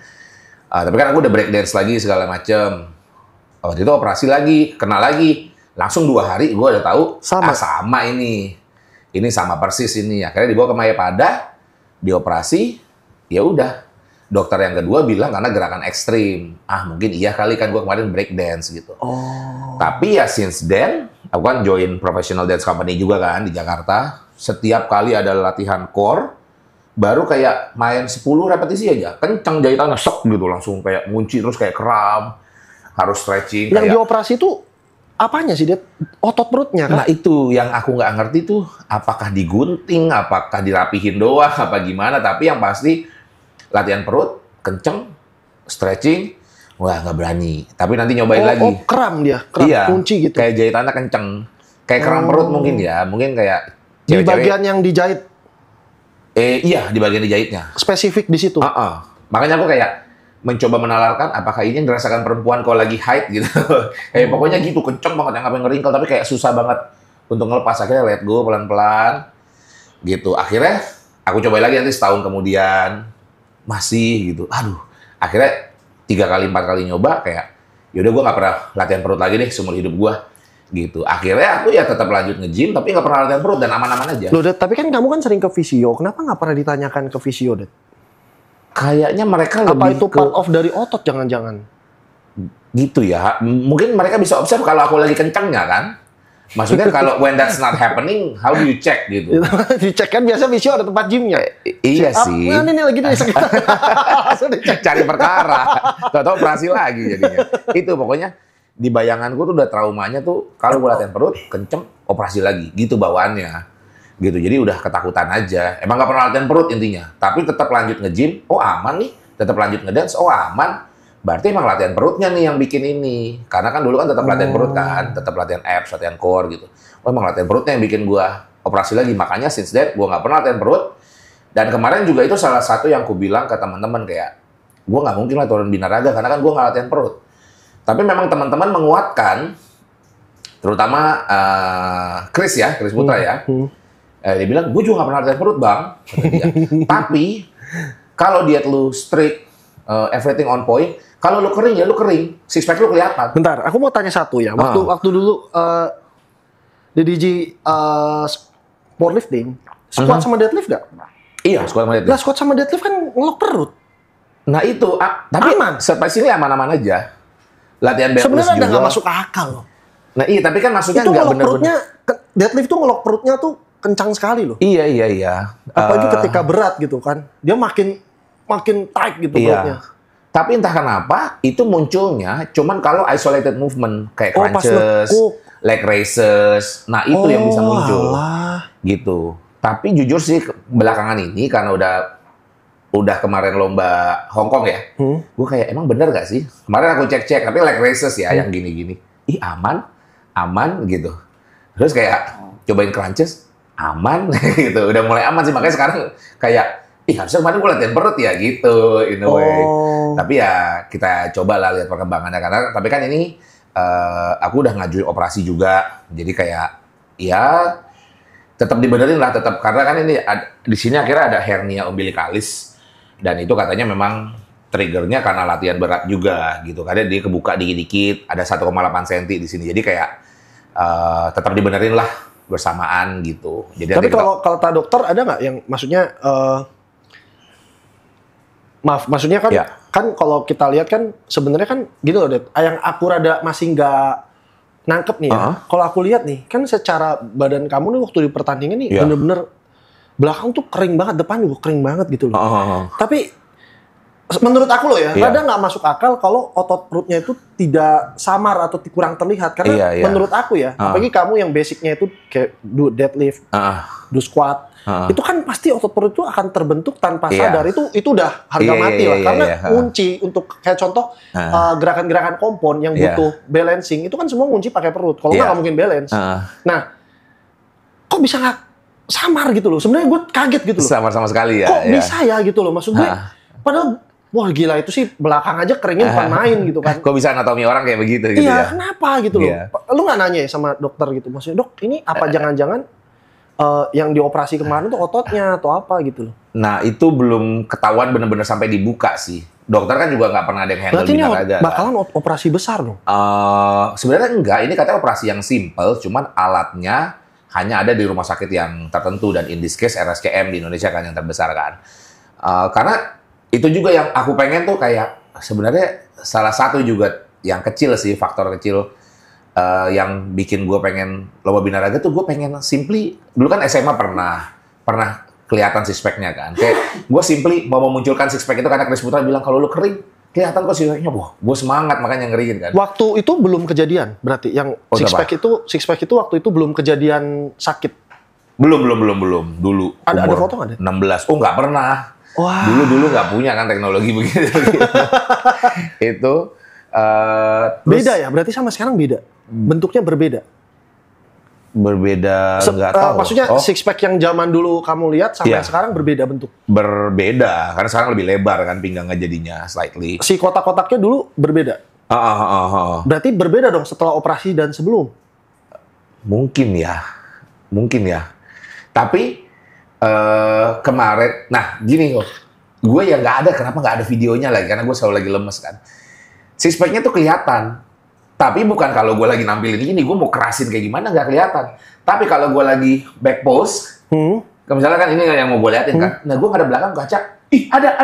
Tapi kan aku udah break dance lagi segala macem. Waktu itu operasi lagi, kena lagi. Langsung 2 hari gue udah tahu sama ini sama persis ini. Akhirnya dibawa ke Mayapada, dioperasi, ya udah. Dokter yang kedua bilang karena gerakan ekstrim. Mungkin iya kali kan gue kemarin break dance gitu. Tapi ya since then, aku kan join professional dance company juga kan di Jakarta. Setiap kali ada latihan core, baru kayak main 10 repetisi aja, kenceng jahitannya, gitu langsung kayak ngunci terus kayak kram, harus stretching. Yang dioperasi itu apanya sih, dia otot perutnya kan? Nah itu yang aku nggak ngerti tuh, apakah digunting, apakah dirapihin doang, apa gimana. Tapi yang pasti latihan perut, kenceng, stretching, wah nggak berani. Tapi nanti nyobain lagi. Kram dia, iya, kunci gitu. Kayak jahitannya kenceng. Kayak keram perut mungkin ya, mungkin kayak di bagian yang dijahit. Iya, di bagian dijahitnya. Spesifik di situ. Makanya aku kayak mencoba menalarkan apakah ini yang dirasakan perempuan kalau lagi haid gitu. Kayak pokoknya gitu, kenceng banget yang ngapain ngeringkel, tapi kayak susah banget untuk ngelepas. Akhirnya let go pelan-pelan gitu. Akhirnya aku coba lagi nanti setahun kemudian masih gitu. Aduh, akhirnya 3 kali 4 kali nyoba kayak yaudah gue nggak pernah latihan perut lagi deh seumur hidup gue gitu. Akhirnya aku ya tetap lanjut nge-gym tapi nggak pernah latihan perut dan aman-aman aja. Loh, Det, tapi kan kamu kan sering ke fisio. Kenapa nggak pernah ditanyakan ke fisio, Det? Kayaknya mereka apa lebih itu part of dari otot jangan-jangan? Gitu ya. Mungkin mereka bisa observe kalau aku lagi kencangnya kan. Maksudnya kalau when that's not happening, how do you check gitu? Dicek kan biasa fisio ada tempat gymnya. Iya sih. Nah, ini lagi nih langsung dicek. Cari perkara. Tahu-tahu operasi lagi jadinya. Itu pokoknya di bayanganku tuh udah traumanya tuh kalau gue latihan perut kenceng operasi lagi gitu bawaannya. Gitu. Jadi udah ketakutan aja. Emang gak pernah latihan perut intinya. Tapi tetap lanjut nge-gym, oh aman nih. Tetap lanjut ngedance, oh aman. Berarti emang latihan perutnya nih yang bikin ini. Karena kan dulu kan tetap latihan perut kan. Tetap latihan abs, latihan core gitu. Oh emang latihan perutnya yang bikin gua operasi lagi. Makanya since that gua gak pernah latihan perut. Dan kemarin juga itu salah satu yang ku bilang ke teman-teman kayak, gua gak mungkin lah turun binaraga karena kan gua gak latihan perut. Tapi memang teman-teman menguatkan, terutama Chris Putra ya. Dia bilang, gue juga gak pernah latihan perut bang. Tapi, kalau diet lu strict, everything on point, kalau lu kering ya lu kering. Six pack lu kelihatan. Bentar, aku mau tanya satu ya. Waktu dulu DDG powerlifting, squat sama deadlift gak? Iya, squat sama deadlift. Lah squat sama deadlift kan ngelok perut. Nah itu, tapi aman. Sampai sini aman-aman aja. Latihan bench sebenarnya juga. Sebenarnya nggak masuk akal loh. Nah iya, tapi kan maksudnya nggak benar-benar. Perutnya, deadlift tuh ngelok perutnya tuh kencang sekali loh. Iya. Apalagi ketika berat gitu kan. Dia makin tight gitu perutnya. Tapi entah kenapa itu munculnya cuman kalau isolated movement kayak crunches, leg raises. Nah, itu yang bisa muncul. Gitu. Tapi jujur sih belakangan ini karena udah kemarin lomba Hong Kong ya. Gue kayak emang bener gak sih? Kemarin aku cek-cek tapi leg raises ya yang gini-gini. Ih, aman gitu. Terus kayak cobain crunches aman gitu. Udah mulai aman sih, makanya sekarang kayak harusnya kemarin gue latihan perut ya gitu in a way. Tapi ya kita coba lah lihat perkembangannya karena tapi kan ini aku udah ngajuin operasi juga. Jadi kayak ya tetap dibenerin lah tetap karena kan ini di sini akhirnya ada hernia umbilikalis dan itu katanya memang triggernya karena latihan berat juga gitu. Karena dia kebuka dikit-dikit ada 1,8 cm di sini. Jadi kayak tetap dibenerin lah bersamaan gitu. Jadi tapi kalau kata dokter ada nggak yang maksudnya maksudnya kan kan kalau kita lihat kan sebenarnya kan gitu loh, Det. Yang aku rada masih nggak nangkep nih ya. Kalau aku lihat nih kan secara badan kamu nih waktu di pertandingan nih bener-bener belakang tuh kering banget, depan juga kering banget gitu loh. Tapi menurut aku loh ya, rada nggak masuk akal kalau otot perutnya itu tidak samar atau kurang terlihat. Karena menurut aku ya, apalagi kamu yang basicnya itu kayak do deadlift, do squat, itu kan pasti otot perut itu akan terbentuk tanpa sadar. Itu udah harga mati lah. Karena kunci untuk kayak contoh gerakan-gerakan kompon yang butuh balancing, itu kan semua kunci pakai perut. Kalau nggak mungkin balance. Nah, kok bisa nggak samar gitu loh? Sebenarnya gue kaget gitu loh. Samar sama sekali ya. Kok bisa ya gitu loh? Maksud gue, padahal wah gila itu sih belakang aja keringnya bukan main gitu kan. Kok bisa anatomi orang kayak begitu gitu ya? Iya, kenapa gitu loh. Lu nggak nanya ya sama dokter gitu? Maksudnya, dok ini apa jangan-jangan yang dioperasi kemarin tuh ototnya atau apa gitu loh. Nah itu belum ketahuan bener-bener sampai dibuka sih. Dokter kan juga nggak pernah ada yang handle. Berarti ini bakalan operasi besar dong? Sebenarnya enggak, ini katanya operasi yang simple, cuman alatnya hanya ada di rumah sakit yang tertentu dan in this case RSCM di Indonesia kan yang terbesar kan. Karena itu juga yang aku pengen tuh kayak sebenarnya salah satu juga yang kecil sih, faktor kecil yang bikin gue pengen lomba binaraga tuh gue pengen simply, dulu kan SMA pernah kelihatan six pack-nya kan. Kayak gue simply mau memunculkan six pack itu karena Chris Putra bilang kalau lu kering, kelihatan kok six pack-nya. Wah, gue semangat makanya ngeriin kan. Waktu itu belum kejadian berarti yang six pack itu waktu itu belum kejadian sakit. Belum dulu. Ada foto nggak? 16. Oh, nggak pernah. Wah. Dulu nggak punya kan teknologi begitu. Itu beda ya, berarti sama sekarang beda. Bentuknya berbeda. Berbeda, nggak tahu. Maksudnya six pack yang zaman dulu kamu lihat sampai sekarang berbeda bentuk? Berbeda, karena sekarang lebih lebar kan pinggangnya jadinya slightly. Si kotak-kotaknya dulu berbeda? Berarti berbeda dong setelah operasi dan sebelum? Mungkin ya. Tapi kemarin, nah gini loh, gue yang nggak ada, kenapa nggak ada videonya lagi? Karena gue selalu lagi lemes kan. Six pack-nya tuh kelihatan. Tapi bukan kalau gue lagi nampilin ini, gue mau kerasin kayak gimana, nggak kelihatan. Tapi kalau gue lagi back pose, misalnya kan ini yang mau gue liatin kan, nah gue nggak ada belakang kaca, ih ada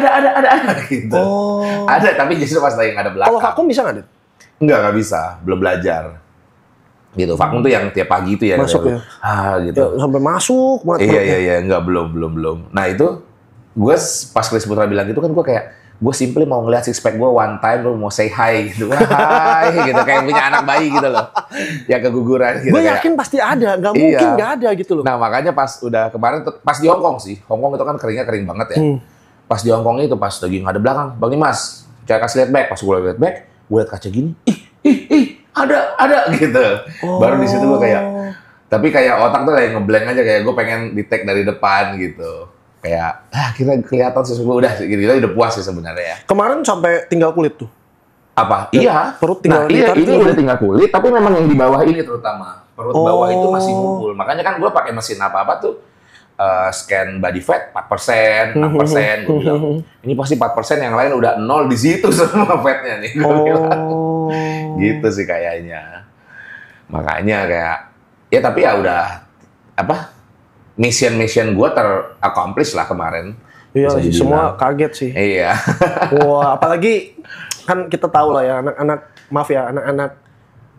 gitu. Ada, tapi justru pas lagi nggak ada belakang. Kalau vakum bisa nggak, Dit? Nggak bisa, belum belajar. Gitu, vakum tuh yang tiap pagi itu ya. Masuk ya? Gitu. Ya, sampai masuk. Iya, nggak, belum. Nah itu, gue pas Chris Putra bilang gitu kan, gue kayak, gue simply mau ngeliat six pack gue one time, gue mau say hi gitu. Hi gitu, kayak punya anak bayi gitu loh. Yang keguguran gitu. Gue yakin pasti ada, nggak mungkin nggak ada gitu loh. Nah makanya pas udah kemarin, pas di Hong Kong sih. Hong Kong itu kan keringnya kering banget ya. Pas di Hong Kong itu, pas lagi nggak ada belakang. Bang Dimas, saya kasih lihat back. Pas gue lihat back, gue lihat kaca gini. Ada gitu. Baru di situ gue kayak, tapi kayak otak tuh kayak ngeblank aja. Kayak gue pengen di-tag dari depan gitu. Kayak, akhirnya kelihatan sih, udah puas sih sebenarnya ya. Kemarin sampai tinggal kulit tuh? Apa? Iya. Perut tinggal ini udah tinggal kulit, tapi memang yang di bawah ini terutama. Perut bawah itu masih ngumpul. Makanya kan gue pakai mesin apa-apa tuh, scan body fat 4%, 6%, gue bilang. Ini pasti 4%, yang lain udah 0 di situ semua fatnya nih. Gitu sih kayaknya. Makanya kayak, ya tapi ya udah, mission gue ter-accomplish lah kemarin. Iya, semua kaget sih. Iya. Wah, apalagi kan kita tahu lah ya, anak-anak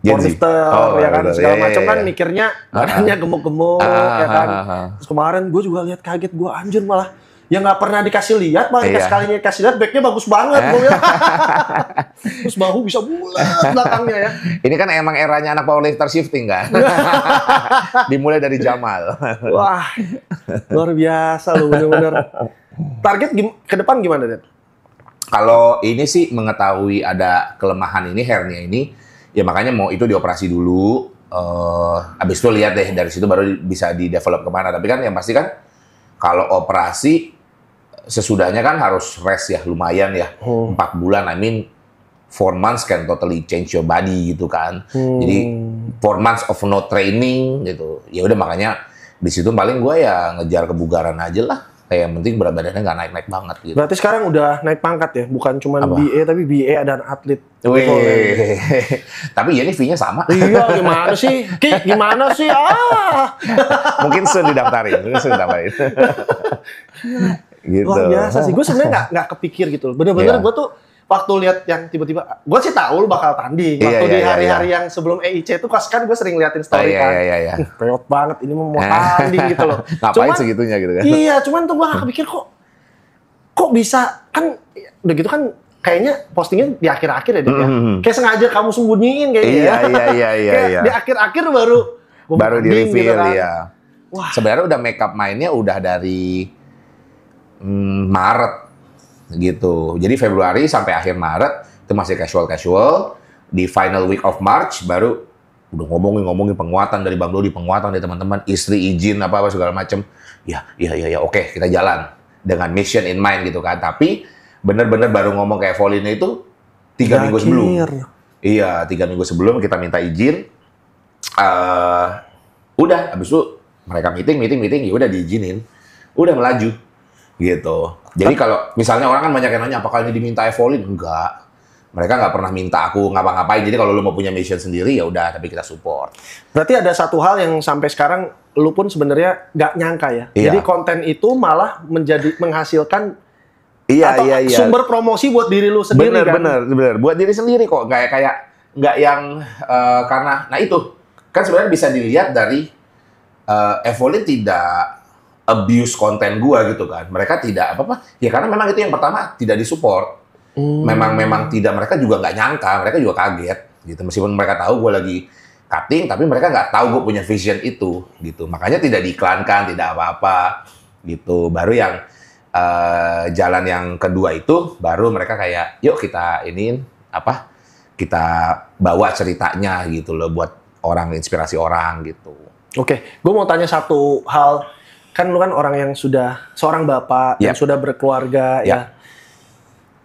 powerlifter, ya kan, segala macam kan mikirnya badannya gemuk-gemuk, ya kan. Terus kemarin gue juga lihat kaget, gue anjir malah. Ya nggak pernah dikasih lihat, malah sekalinya dikasih lihat, backnya bagus banget. Terus bahu bisa bulat belakangnya ya. Ini kan emang eranya anak powerlifter shifting kan? Dimulai dari Jamal. Wah, luar biasa loh bener-bener. Target ke depan gimana, Den? Kalau ini sih mengetahui ada kelemahan ini, hernia ini, ya makanya mau itu dioperasi dulu. Abis itu lihat deh, dari situ baru bisa di-develop kemana. Tapi kan yang pasti kan, kalau operasi, sesudahnya kan harus rest ya, lumayan ya. 4 bulan, 4 months can totally change your body gitu kan. Jadi 4 months of no training gitu. Ya udah makanya di situ paling gue ya ngejar kebugaran aja lah. Kayak yang penting berat badannya nggak naik-naik banget gitu. Berarti sekarang udah naik pangkat ya, bukan cuma BA tapi BA dan atlet. Tapi ya ini fee-nya sama. Iya, gimana sih? Ki, gimana sih? Mungkin sudah didaftarin. Gitu. Luar biasa sih. Gue sebenarnya nggak kepikir gitu. Bener-bener gue tuh waktu lihat yang tiba-tiba, gue sih tahu lu bakal tanding. Waktu di hari-hari yang sebelum EIC itu kan gue sering liatin story kan. Peot banget, ini mau tanding gitu loh. Ngapain segitunya gitu kan? Iya, cuman tuh gue nggak kepikir kok bisa, kan udah gitu kan kayaknya postingnya di akhir-akhir ya, ya. Kayak sengaja kamu sembunyiin kayaknya. Iya. Di akhir-akhir baru di reveal gitu kan. Ya. Wah. Sebenarnya udah make up mainnya udah dari Maret gitu. Jadi Februari sampai akhir Maret itu masih casual. Di final week of March baru udah ngomongin penguatan dari Bang Dodi, penguatan dari teman-teman, istri izin apa segala macam. Ya, oke, kita jalan dengan mission in mind gitu kan. Tapi bener-bener baru ngomong kayak Volina itu 3 minggu sebelum. Iya, 3 minggu sebelum kita minta izin. Udah, habis itu mereka meeting, ya udah diizinin. Udah melaju. Gitu. Jadi kalau misalnya orang kan banyak yang nanya apakah ini diminta Evolin? Enggak. Mereka nggak pernah minta aku ngapa-ngapain. Jadi kalau lu mau punya mission sendiri ya udah, tapi kita support. Berarti ada satu hal yang sampai sekarang lu pun sebenarnya nggak nyangka ya. Iya. Jadi konten itu malah menghasilkan sumber promosi buat diri lu sendiri. Bener. Buat diri sendiri kok. Nggak yang karena itu kan sebenarnya bisa dilihat dari Evolin tidak abuse konten gua gitu kan. Mereka tidak apa-apa. Ya karena memang itu yang pertama tidak disupport. Memang tidak, mereka juga nggak nyangka, mereka juga kaget gitu. Meskipun mereka tahu gua lagi cutting, tapi mereka nggak tahu gua punya vision itu gitu. Makanya tidak diiklankan, tidak apa-apa gitu. Baru yang jalan yang kedua itu baru mereka kayak yuk kita kita bawa ceritanya gitu loh buat orang, inspirasi orang gitu. Oke, gue mau tanya satu hal. Kan lu kan orang yang sudah seorang bapak yang sudah berkeluarga ya.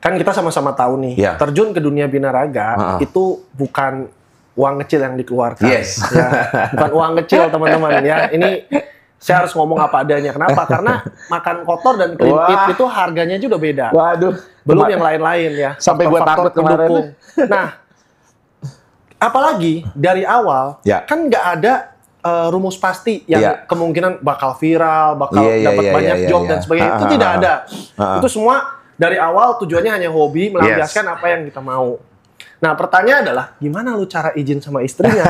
Kan kita sama-sama tahu nih, terjun ke dunia binaraga itu bukan uang kecil yang dikeluarkan. Yes. Ya. Bukan uang kecil teman-teman ya. Ini saya harus ngomong apa adanya. Kenapa? Karena makan kotor dan clean eat itu harganya juga beda. Waduh. Belum yang lain-lain ya. Sampai gue takut kemarin. Nah, apalagi dari awal kan nggak ada rumus pasti yang kemungkinan bakal viral, bakal dapat banyak job dan sebagainya. Itu tidak ada. Itu semua dari awal tujuannya hanya hobi, melampiaskan apa yang kita mau. Nah, pertanyaan adalah gimana lu cara izin sama istrinya?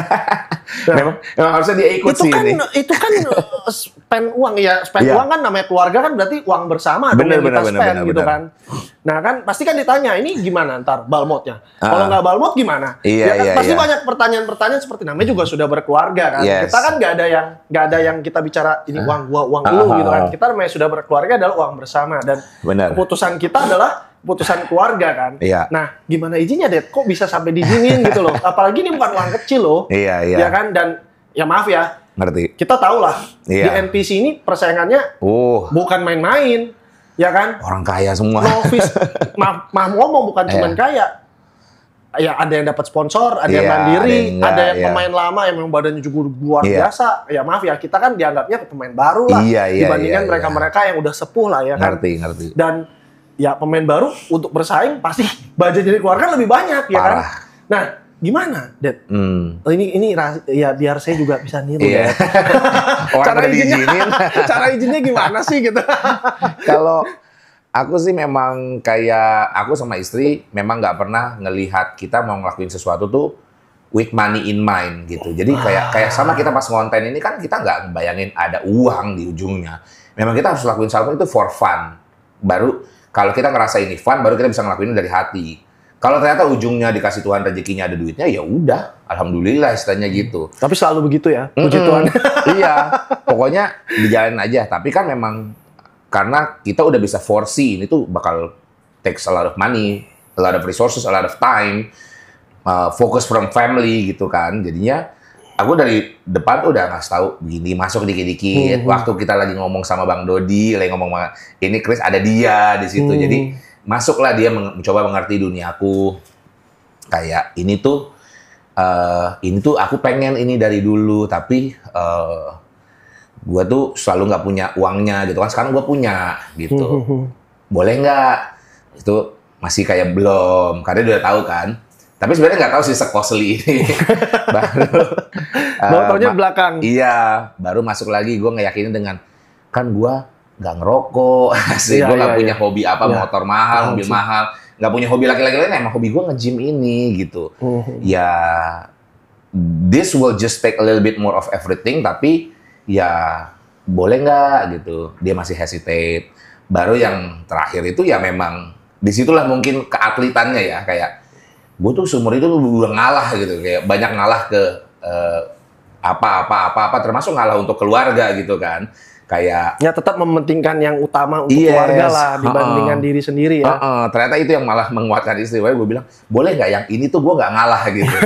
Nah, memang harusnya dia ikut itu sih kan, ini. Itu kan spend uang ya, uang kan namanya keluarga kan berarti uang bersama dong yang kita spend gitu kan. Nah kan pasti kan ditanya ini gimana ntar balmotnya. Kalau nggak balmot gimana? Pasti banyak pertanyaan-pertanyaan seperti namanya juga sudah berkeluarga kan. Kita kan nggak ada yang kita bicara ini uang gua uang lu gitu kan. Kita namanya sudah berkeluarga adalah uang bersama dan keputusan kita adalah keputusan keluarga kan. Nah, gimana izinnya, Det? Kok bisa sampai diizinin gitu loh? Apalagi ini bukan uang kecil loh. Ya kan? Dan ya maaf ya. Ngerti. Kita tahu lah. Di NPC ini persaingannya bukan main-main. Ya kan? Orang kaya semua. Novice. maaf ngomong bukan cuman kaya. Ya ada yang dapat sponsor, ada yang mandiri, ada yang pemain lama yang memang badannya juga luar biasa. Ya maaf ya, kita kan dianggapnya pemain baru lah. Dibandingkan mereka-mereka yang udah sepuh lah ya kan. Ngerti. Dan ya pemain baru untuk bersaing pasti budget yang dikeluarkan lebih banyak ya kan. Nah, gimana, Det? Ini ya biar saya juga bisa niru ya. Cara izinnya gimana sih gitu? Kalau aku sih memang kayak aku sama istri memang nggak pernah ngelihat kita mau ngelakuin sesuatu tuh with money in mind gitu. Jadi kayak sama kita pas ngonten ini kan kita nggak bayangin ada uang di ujungnya. Memang kita harus lakuin sesuatu itu for fun. Baru kalau kita ngerasa ini fun, baru kita bisa ngelakuin dari hati. Kalau ternyata ujungnya dikasih Tuhan rezekinya ada duitnya, ya udah, alhamdulillah istilahnya gitu. Tapi selalu begitu ya, puji Tuhan. Iya, pokoknya dijalanin aja. Tapi kan memang karena kita udah bisa foresee ini tuh bakal takes a lot of money, a lot of resources, a lot of time, focus from family gitu kan. Jadinya aku dari depan tuh udah ngasih tahu gini, masuk dikit-dikit. Waktu kita lagi ngomong sama Bang Dodi, lagi ngomong ini Chris ada dia di situ. Jadi masuklah dia mencoba mengerti duniaku. Kayak ini tuh aku pengen ini dari dulu, tapi gue tuh selalu nggak punya uangnya gitu kan. Sekarang gue punya gitu. Boleh nggak? Itu masih kayak belum, karena dia udah tahu kan. Tapi sebenarnya nggak tahu sih se-costly ini. Baru taunya belakang. Iya, baru masuk lagi gue ngeyakinin dengan kan gue nggak ngerokok, gue nggak punya hobi apa motor mahal, mobil mahal, nggak punya hobi laki-laki lain, emang hobi gue nge-gym ini gitu. Ya, this will just take a little bit more of everything, tapi ya boleh nggak gitu. Dia masih hesitate. Baru yang terakhir itu ya memang disitulah mungkin keatlitannya ya, kayak gue tuh seumur itu udah ngalah gitu, kayak banyak ngalah ke apa termasuk ngalah untuk keluarga gitu kan. Kayak ya tetap mementingkan yang utama untuk keluarga lah dibandingkan diri sendiri ya. Ternyata itu yang malah menguatkan istri. Gue bilang boleh nggak yang ini tuh gue nggak ngalah gitu.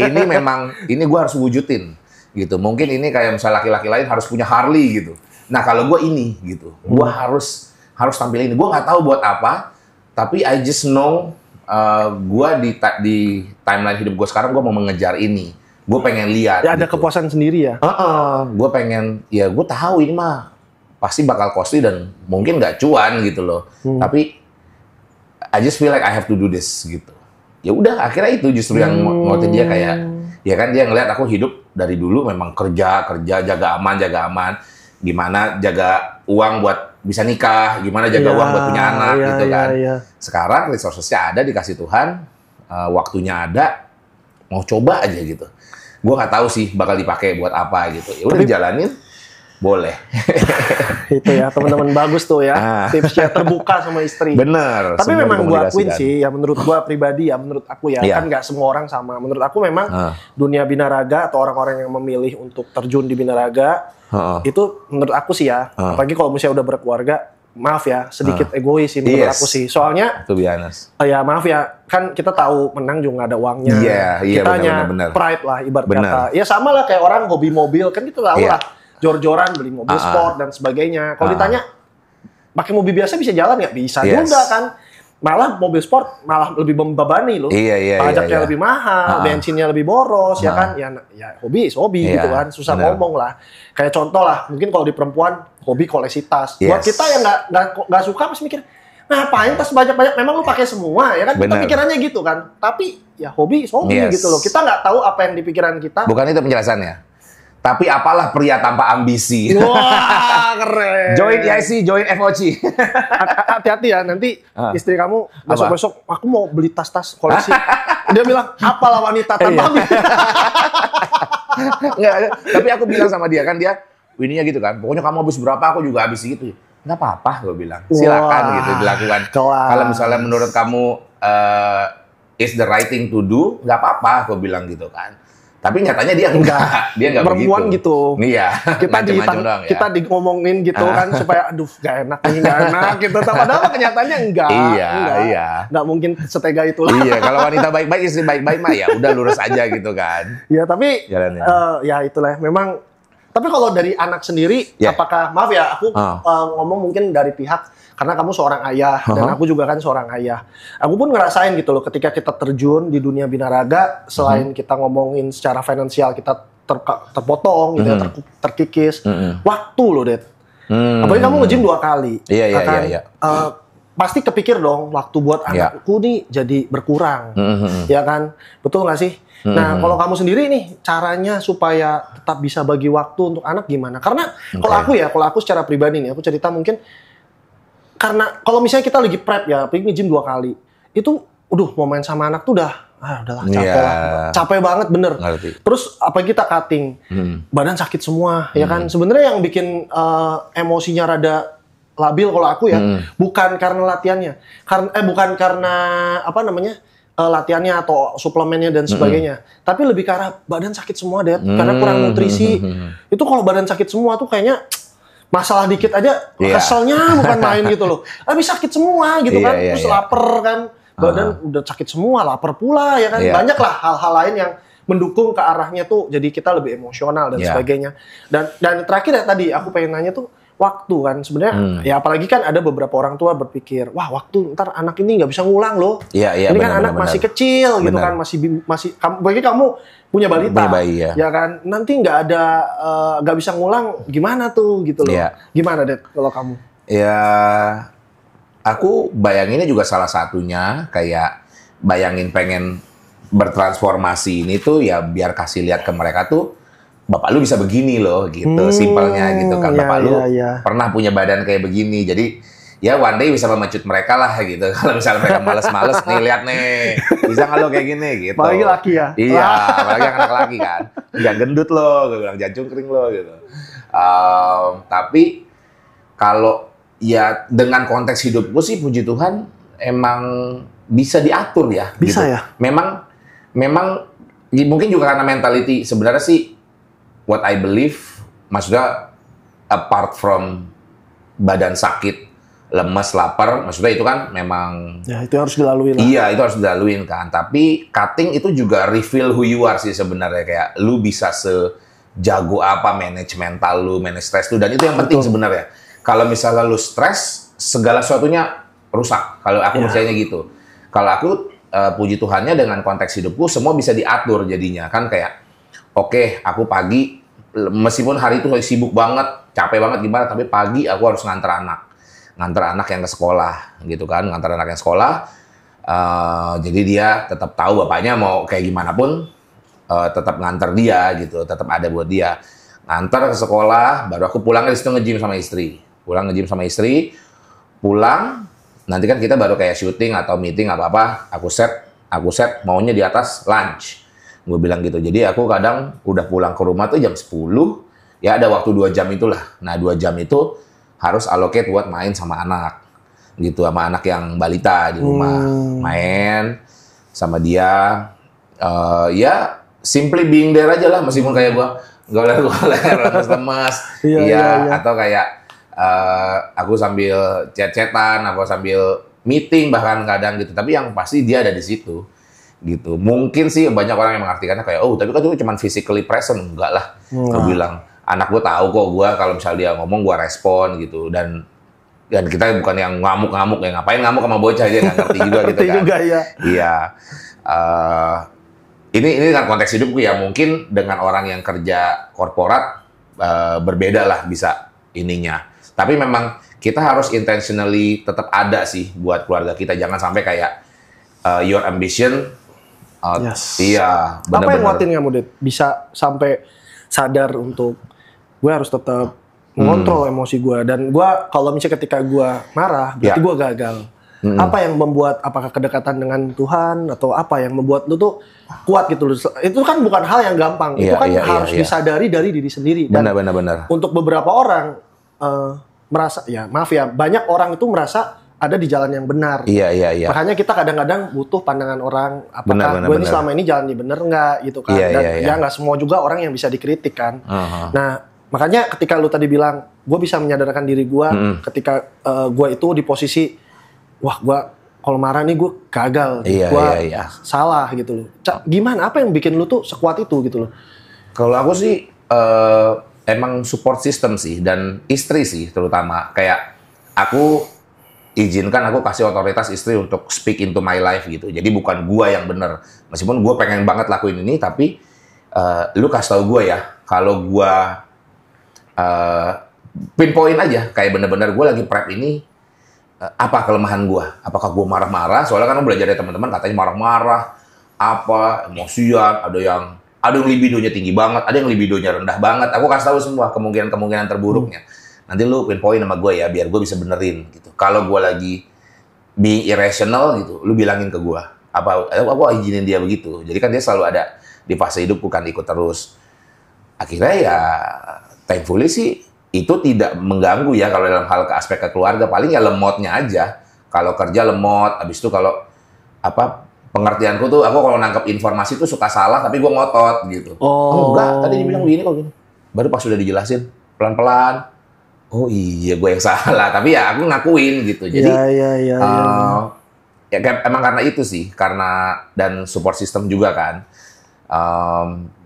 Ini memang ini gue harus wujudin gitu. Mungkin ini kayak misalnya laki-laki lain harus punya Harley gitu. Nah kalau gue ini gitu, gue harus tampil ini. Gue nggak tahu buat apa, tapi I just know gue di timeline hidup gue sekarang gue mau mengejar ini. Gue pengen lihat. Ya ada gitu. Kepuasan sendiri ya. Gue pengen, ya gue tahu ini mah pasti bakal costly dan mungkin nggak cuan gitu loh. Tapi I just feel like I have to do this gitu. Ya udah, akhirnya itu justru yang ngotin dia kayak, ya kan dia ngelihat aku hidup dari dulu memang kerja jaga aman, gimana jaga uang buat bisa nikah, gimana jaga uang buat punya anak gitu kan. Sekarang resources-nya ada, dikasih Tuhan, waktunya ada, mau coba aja gitu. Gue nggak tahu sih bakal dipakai buat apa gitu. Ya udah dijalanin, boleh. Itu ya teman-teman, bagus tuh ya tipsnya, terbuka sama istri. Bener. Tapi memang gue akuin sih, ya menurut gue pribadi ya, menurut aku ya kan nggak semua orang sama. Menurut aku memang dunia binaraga atau orang-orang yang memilih untuk terjun di binaraga itu menurut aku sih ya, apalagi kalau misalnya udah berkeluarga, maaf ya, sedikit egois sih menurut aku sih. Soalnya, to be honest. Ya maaf ya, kan kita tahu menang juga nggak ada uangnya. Kita hanya pride lah ibarat kata. Ya sama lah kayak orang hobi mobil, kan kita tahu lah jor-joran beli mobil sport dan sebagainya. Kalau ditanya, pakai mobil biasa bisa jalan nggak? Bisa juga kan. Malah mobil sport malah lebih membebani loh. Pajaknya lebih mahal, bensinnya lebih boros, ya kan? Ya hobi gitu kan, susah ngomong lah. Kayak contoh lah, mungkin kalau di perempuan hobi koleksi tas. Buat kita yang nggak suka pasti mikir, ngapain tas banyak-banyak? Memang lu pakai semua, ya kan? Kita pikirannya gitu kan. Tapi ya hobi gitu loh. Kita nggak tahu apa yang di pikiran kita. Bukan itu penjelasannya. Tapi apalah pria tanpa ambisi. Wah, keren. Join EIC, join FOC. Hati-hati ya, nanti istri kamu besok-besok, aku mau beli tas-tas koleksi. Dia bilang, apalah wanita tanpa ambisi. Enggak, tapi aku bilang sama dia, kan dia, ininya gitu kan, pokoknya kamu habis berapa, aku juga habis gitu. Nggak apa-apa, gue bilang. Silakan gitu dilakukan. Kalau misalnya menurut kamu is the right thing to do, nggak apa-apa, gue bilang gitu kan. Tapi nyatanya dia enggak. Dia enggak begitu. Perempuan gitu. Iya. Kita ngomongin gitu kan supaya aduh enggak enak gitu. Padahal kenyataannya enggak. Iya. Enggak mungkin setega itulah. Iya, kalau wanita baik-baik, istri baik-baik mah ya udah lurus aja gitu kan. Iya, tapi ya itulah memang. Tapi kalau dari anak sendiri, apakah maaf ya aku ngomong mungkin dari pihak karena kamu seorang ayah dan aku juga kan seorang ayah. Aku pun ngerasain gitu loh ketika kita terjun di dunia binaraga, selain kita ngomongin secara finansial kita terpotong gitu ya, terkikis. Waktu loh, Det. Apalagi kamu nge-gym 2 kali. Iya. Pasti kepikir dong waktu buat anakku nih jadi berkurang. Ya kan? Betul nggak sih? Nah, kalau kamu sendiri nih caranya supaya tetap bisa bagi waktu untuk anak gimana? Karena kalau aku secara pribadi nih, aku cerita mungkin karena kalau misalnya kita lagi prep ya, pergi nge-gym 2 kali, itu mau main sama anak tuh udahlah capek lah. Capek banget bener. Ngerti. Terus apa kita cutting, badan sakit semua, ya kan? Sebenarnya yang bikin emosinya rada labil kalau aku ya, bukan karena latihannya, bukan karena latihannya atau suplemennya dan sebagainya, tapi lebih ke arah badan sakit semua, Det, karena kurang nutrisi. Itu kalau badan sakit semua tuh kayaknya masalah dikit aja keselnya bukan main gitu loh. Habis sakit semua gitu kan, terus lapar kan, badan udah sakit semua, lapar pula ya kan. Banyak lah hal-hal lain yang mendukung ke arahnya tuh, jadi kita lebih emosional dan sebagainya. Dan terakhir ya tadi aku pengen nanya tuh waktu kan sebenarnya ya, apalagi kan ada beberapa orang tua berpikir, wah waktu ntar anak ini nggak bisa ngulang loh. Ini kan anak masih kecil gitu kan, masih bagi kamu punya balita, ya kan, nanti nggak bisa ngulang gimana tuh gitu loh. Gimana, Det, kalau kamu? Ya, aku bayanginnya juga salah satunya kayak bayangin pengen bertransformasi ini tuh ya biar kasih lihat ke mereka tuh, bapak lu bisa begini loh gitu, simpelnya gitu kan. Bapak lu pernah punya badan kayak begini, jadi ya one day bisa memecut mereka lah gitu. Kalau misalnya mereka males-males, nih lihat nih, bisa nggak lo kayak gini gitu. Apalagi laki ya? Iya, apalagi anak laki kan. Jangan gendut lo, gue bilang jangan cungkring lo gitu. Tapi kalau ya dengan konteks hidupku sih puji Tuhan emang bisa diatur ya. Bisa gitu. ya? Memang mungkin juga karena mentality sebenarnya sih what I believe, maksudnya apart from badan sakit, lemes, lapar, maksudnya itu kan memang ya itu harus dilalui lah. Iya, itu harus dilaluin kan. Tapi cutting itu juga reveal who you are sih sebenarnya, kayak lu bisa sejago apa manage mental lu, manage stress lu, dan itu yang penting sebenarnya. Kalau misalnya lu stres, segala sesuatunya rusak. Kalau aku percayanya gitu. Kalau aku puji Tuhannya dengan konteks hidupku semua bisa diatur jadinya kan, kayak oke, aku pagi meskipun hari itu sibuk banget, capek banget gimana, tapi pagi aku harus nganter anak yang ke sekolah gitu kan, nganter anak yang sekolah. Jadi dia tetap tahu bapaknya mau kayak gimana pun tetap nganter dia gitu, tetap ada buat dia. Nganter ke sekolah, baru aku pulang dari situ nge-gym sama istri. Pulang, nanti kan kita baru kayak syuting atau meeting apa-apa, aku set maunya di atas lunch. Gue bilang gitu. Jadi aku kadang udah pulang ke rumah tuh jam 10, ya ada waktu 2 jam itulah. Nah 2 jam itu harus allocate buat main sama anak gitu, sama anak yang balita di rumah. Main sama dia, ya simply being there aja lah, meskipun kayak gue lemes-lemes, atau kayak aku sambil chat-chatan, aku sambil meeting bahkan kadang gitu. Tapi yang pasti dia ada di situ gitu. Mungkin sih banyak orang yang mengartikannya kayak, oh tapi kan itu cuma physically present. Enggak lah. Aku bilang, anak gue tahu kok gue kalau misalnya dia ngomong gue respon gitu. Dan kita bukan yang ngamuk-ngamuk ya, ngapain ngamuk sama bocah, dia nggak ngerti juga gitu kan. Juga, ya. Iya. Ini dengan konteks hidupku ya, mungkin dengan orang yang kerja korporat berbeda lah bisa ininya. Tapi memang kita harus intentionally tetap ada sih buat keluarga kita. Jangan sampai kayak your ambition. Iya, benar-benar. Apa yang nguatin kamu, Dit? Bisa sampai sadar untuk gue harus tetap mengontrol emosi gue. Dan gue kalau misalnya ketika gue marah, berarti gue gagal. Apa yang membuat, apakah kedekatan dengan Tuhan atau apa yang membuat lu tuh kuat gitu loh. Itu kan bukan hal yang gampang. Itu kan harus disadari dari diri sendiri. Dan benar. Untuk beberapa orang merasa, ya maaf ya, banyak orang itu merasa ada di jalan yang benar. Iya. Makanya kita kadang-kadang butuh pandangan orang, apakah gue ini selama ini jalannya bener nggak gitu kan. Dan ya nggak semua juga orang yang bisa dikritik kan. Nah, makanya ketika lu tadi bilang, gue bisa menyadarkan diri gue ketika gue itu di posisi, wah gue kalau marah nih gue gagal, gue salah gitu loh. Gimana? Apa yang bikin lu tuh sekuat itu gitu loh? Kalau aku sih emang support system sih, dan istri sih terutama. Kayak aku izinkan, aku kasih otoritas istri untuk speak into my life gitu. Jadi bukan gua yang bener. Meskipun gua pengen banget lakuin ini, tapi lu kasih tau gua ya. Kalau gua pinpoint aja, kayak bener-bener gua lagi prep ini, apa kelemahan gua? Apakah gua marah-marah? Soalnya kan belajar dari teman-teman katanya marah-marah, apa emosian, ada yang libidonya tinggi banget, ada yang libidonya rendah banget. Aku kasih tahu semua kemungkinan terburuknya. Nanti lu pinpoint sama gue ya, biar gue bisa benerin gitu. Kalau gue lagi being irrational gitu, lu bilangin ke gue. Aku izinin dia begitu. Jadi kan dia selalu ada di fase hidup, bukan ikut terus. Akhirnya ya, thankfully sih, itu tidak mengganggu ya kalau dalam hal ke aspek ke keluarga. Paling ya lemotnya aja. Kalau kerja lemot, habis itu kalau pengertianku tuh, aku kalau nangkep informasi tuh suka salah, tapi gue ngotot gitu. Oh enggak, tadi dibilang begini kok gini. Baru pas sudah dijelasin, pelan-pelan. Oh iya, gue yang salah. Tapi ya aku ngakuin gitu. Jadi ya emang karena itu sih, karena dan support system juga kan.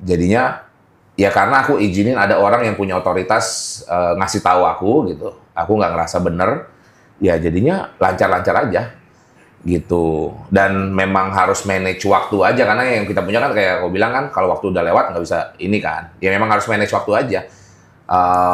Jadinya ya karena aku izinin ada orang yang punya otoritas ngasih tahu aku gitu. Aku nggak ngerasa bener. Ya jadinya lancar-lancar aja gitu. Dan memang harus manage waktu aja, karena yang kita punya kan kayak aku bilang kan, kalau waktu udah lewat nggak bisa ini kan. Ya memang harus manage waktu aja.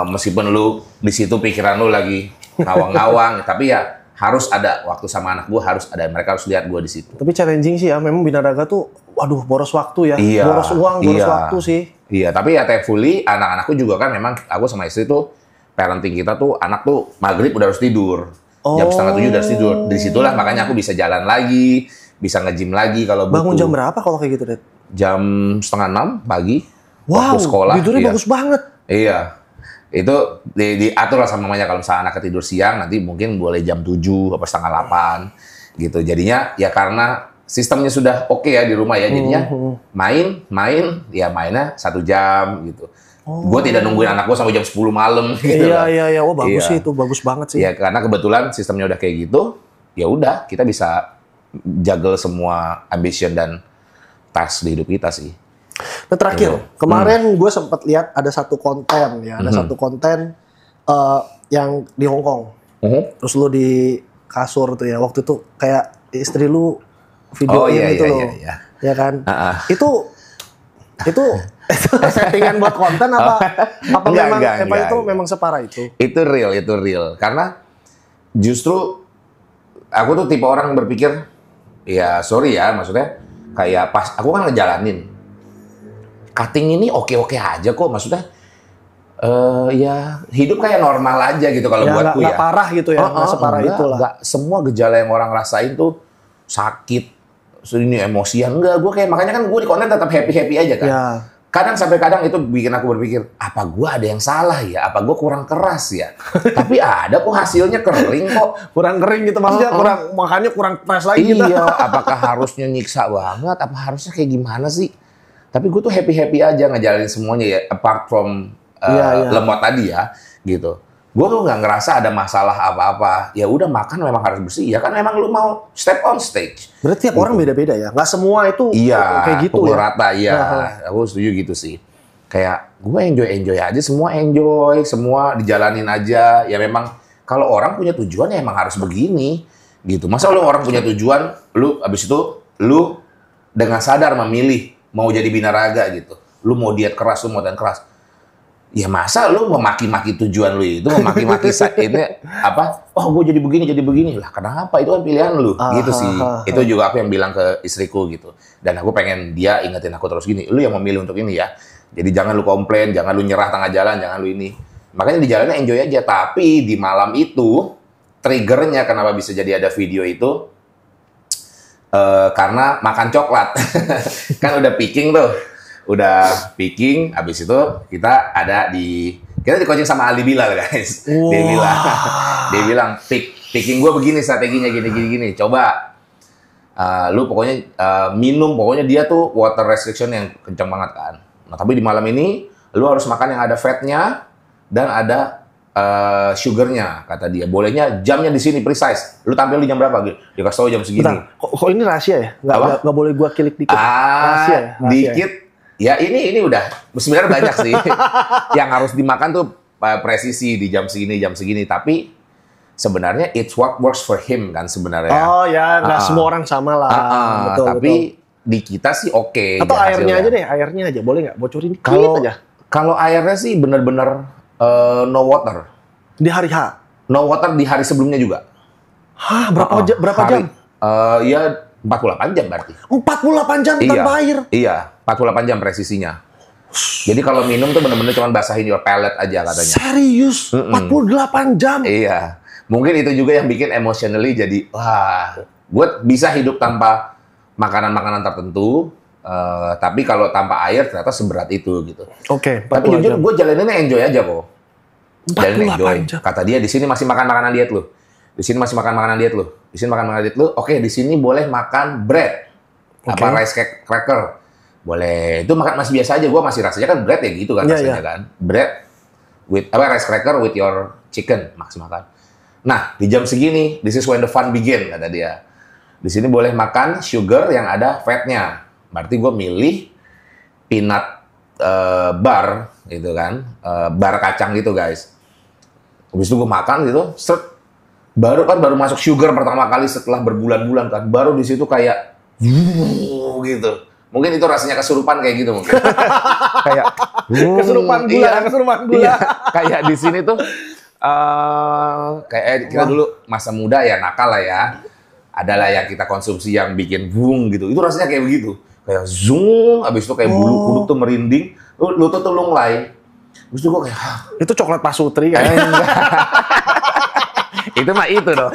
Meskipun lu di situ pikiran lu lagi ngawang-ngawang, tapi ya harus ada waktu sama anak gue, harus ada, mereka harus lihat gue di situ. Tapi challenging sih ya, memang binaraga tuh, waduh boros waktu ya, boros uang, boros waktu sih. Iya, tapi ya thankfully anak-anakku juga kan, memang aku sama istri tuh parenting kita tuh, anak tuh maghrib udah harus tidur, jam 6:30 udah harus tidur. Disitulah makanya aku bisa jalan lagi, bisa nge-gym lagi kalau butuh. Bangun jam berapa kalau kayak gitu, Dad? Jam 5:30 pagi. Wow, waktu sekolah. Tidurnya bagus banget. Iya. Itu diatur lah sama mamanya, kalau misalnya anak tidur siang nanti mungkin boleh jam 7 apa 7:30 gitu. Jadinya ya karena sistemnya sudah oke ya di rumah ya, jadinya main ya mainnya 1 jam gitu. Gue tidak nungguin anak gue sampai jam 10 malam gitu. Iya. Oh bagus sih, itu bagus banget sih. Iya, karena kebetulan sistemnya udah kayak gitu. Ya udah, kita bisa juggle semua ambition dan task di hidup kita sih. Nah terakhir, kemarin gue sempat lihat ada satu konten ya, ada satu konten yang di Hong Kong. Terus lu di kasur tuh ya, waktu itu kayak istri lu videoin gitu loh. Ya kan? Itu settingan buat konten apa memang separah itu? Itu real. Karena justru aku tuh tipe orang berpikir, ya sorry ya, maksudnya kayak pas aku kan ngejalanin cutting ini oke aja kok, maksudnya ya hidup kayak normal aja gitu kalau buatku ya. Nggak parah gitu ya, nggak separah itulah. Nggak semua gejala yang orang rasain tuh sakit, ini emosian, enggak. Gue kayak, makanya kan gue di konten tetap happy aja kan. Ya. Kadang itu bikin aku berpikir, apa gue ada yang salah ya? Apa gue kurang keras ya? Tapi ada kok hasilnya kering kok. Kurang kering gitu maksudnya, makannya kurang keras lagi gitu. Iya, apakah harusnya nyiksa banget? Apa harusnya kayak gimana sih? Tapi gue tuh happy aja ngejalanin semuanya ya, apart from lemot tadi ya, gitu. gue tuh nggak ngerasa ada masalah apa-apa. Ya udah makan memang harus bersih. Ya kan memang lu mau step on stage. Berarti tiap orang beda-beda ya? Nggak semua itu kayak gitu pukul ya? rata, iya. Aku setuju gitu sih. Kayak gue enjoy aja, semua enjoy, semua dijalanin aja. Ya memang kalau orang punya tujuan ya emang harus begini gitu. Masa lu orang punya tujuan, lu abis itu lu dengan sadar memilih mau jadi binaraga gitu. Lu mau diet keras, lu mau diet keras. Ya masa lu memaki-maki tujuan lu itu, memaki-maki ini apa? Oh, gue jadi begini lah. Kenapa? Itu kan pilihan lu, gitu sih. Itu juga aku yang bilang ke istriku gitu. Dan aku pengen dia ingetin aku terus gini, lu yang memilih untuk ini ya. Jadi jangan lu komplain, jangan lu nyerah tengah jalan, jangan lu ini. Makanya di jalannya enjoy aja. Tapi di malam itu triggernya kenapa bisa jadi ada video itu? Karena makan coklat. Kan udah picking tuh. Udah picking, abis itu kita di coaching sama Ali Bilal guys. Wow. Dia bilang picking gue begini strateginya gini. Coba lu pokoknya minum, pokoknya dia tuh water restriction yang kencang banget kan. Nah tapi di malam ini lu harus makan yang ada fatnya dan ada sugarnya kata dia. Bolehnya jamnya di sini precise. Lu tampil di jam berapa? Dia kasih tau jam segini. Bentar, kok ini rahasia ya? Nggak boleh gua kilik dikit. Rahasia ya? Dikit. Ya ini udah sebenarnya banyak sih yang harus dimakan tuh presisi di jam segini. Tapi sebenarnya it's what works for him kan sebenarnya. Oh ya, nggak semua orang sama lah. Betul, tapi di kita sih oke. Atau airnya aja deh, airnya aja boleh nggak? Bocorin dikit aja. Kalau airnya sih bener-bener no water. Di hari H? No water di hari sebelumnya juga. Hah, berapa jam? Ya 48 jam berarti. 48 jam tanpa air? Iya, 48 jam presisinya. Jadi kalau minum tuh bener-bener cuma basahin your palate aja katanya. Serius? 48 jam? Iya. Mungkin itu juga yang bikin emotionally jadi, wah, gue bisa hidup tanpa makanan-makanan tertentu, tapi kalau tanpa air ternyata seberat itu gitu. Oke. Tapi jujur gue jalaninnya enjoy aja kok. 48 jam. Kata dia di sini masih makan makanan diet lu. Di sini masih makan makanan diet lu. Di sini makan makanan diet lu. Oke, di sini boleh makan bread. Apa rice cracker. Boleh. Itu makan masih biasa aja. Gua masih rasanya kan bread ya gitu kan rasanya kan. Bread with rice cracker with your chicken makan. Nah, di jam segini this is when the fun begin kata dia. Di sini boleh makan sugar yang ada fatnya. Berarti gua milih peanut bar gitu kan. Bar kacang gitu guys. Habis itu gua makan gitu, baru masuk sugar pertama kali setelah berbulan-bulan kan, baru di situ kayak gitu. Mungkin itu rasanya kesurupan kayak gitu mungkin. Kayak kesurupan gula. Iya, kayak di sini tuh kayak kita dulu masa muda ya nakal lah ya. Adalah yang kita konsumsi yang bikin gitu. Itu rasanya kayak begitu. Kayak zoom, abis itu kayak bulu kuduk tuh merinding, lutut tuh lunglai. Terus gue kayak itu coklat pasutri kan? Itu mah itu dong.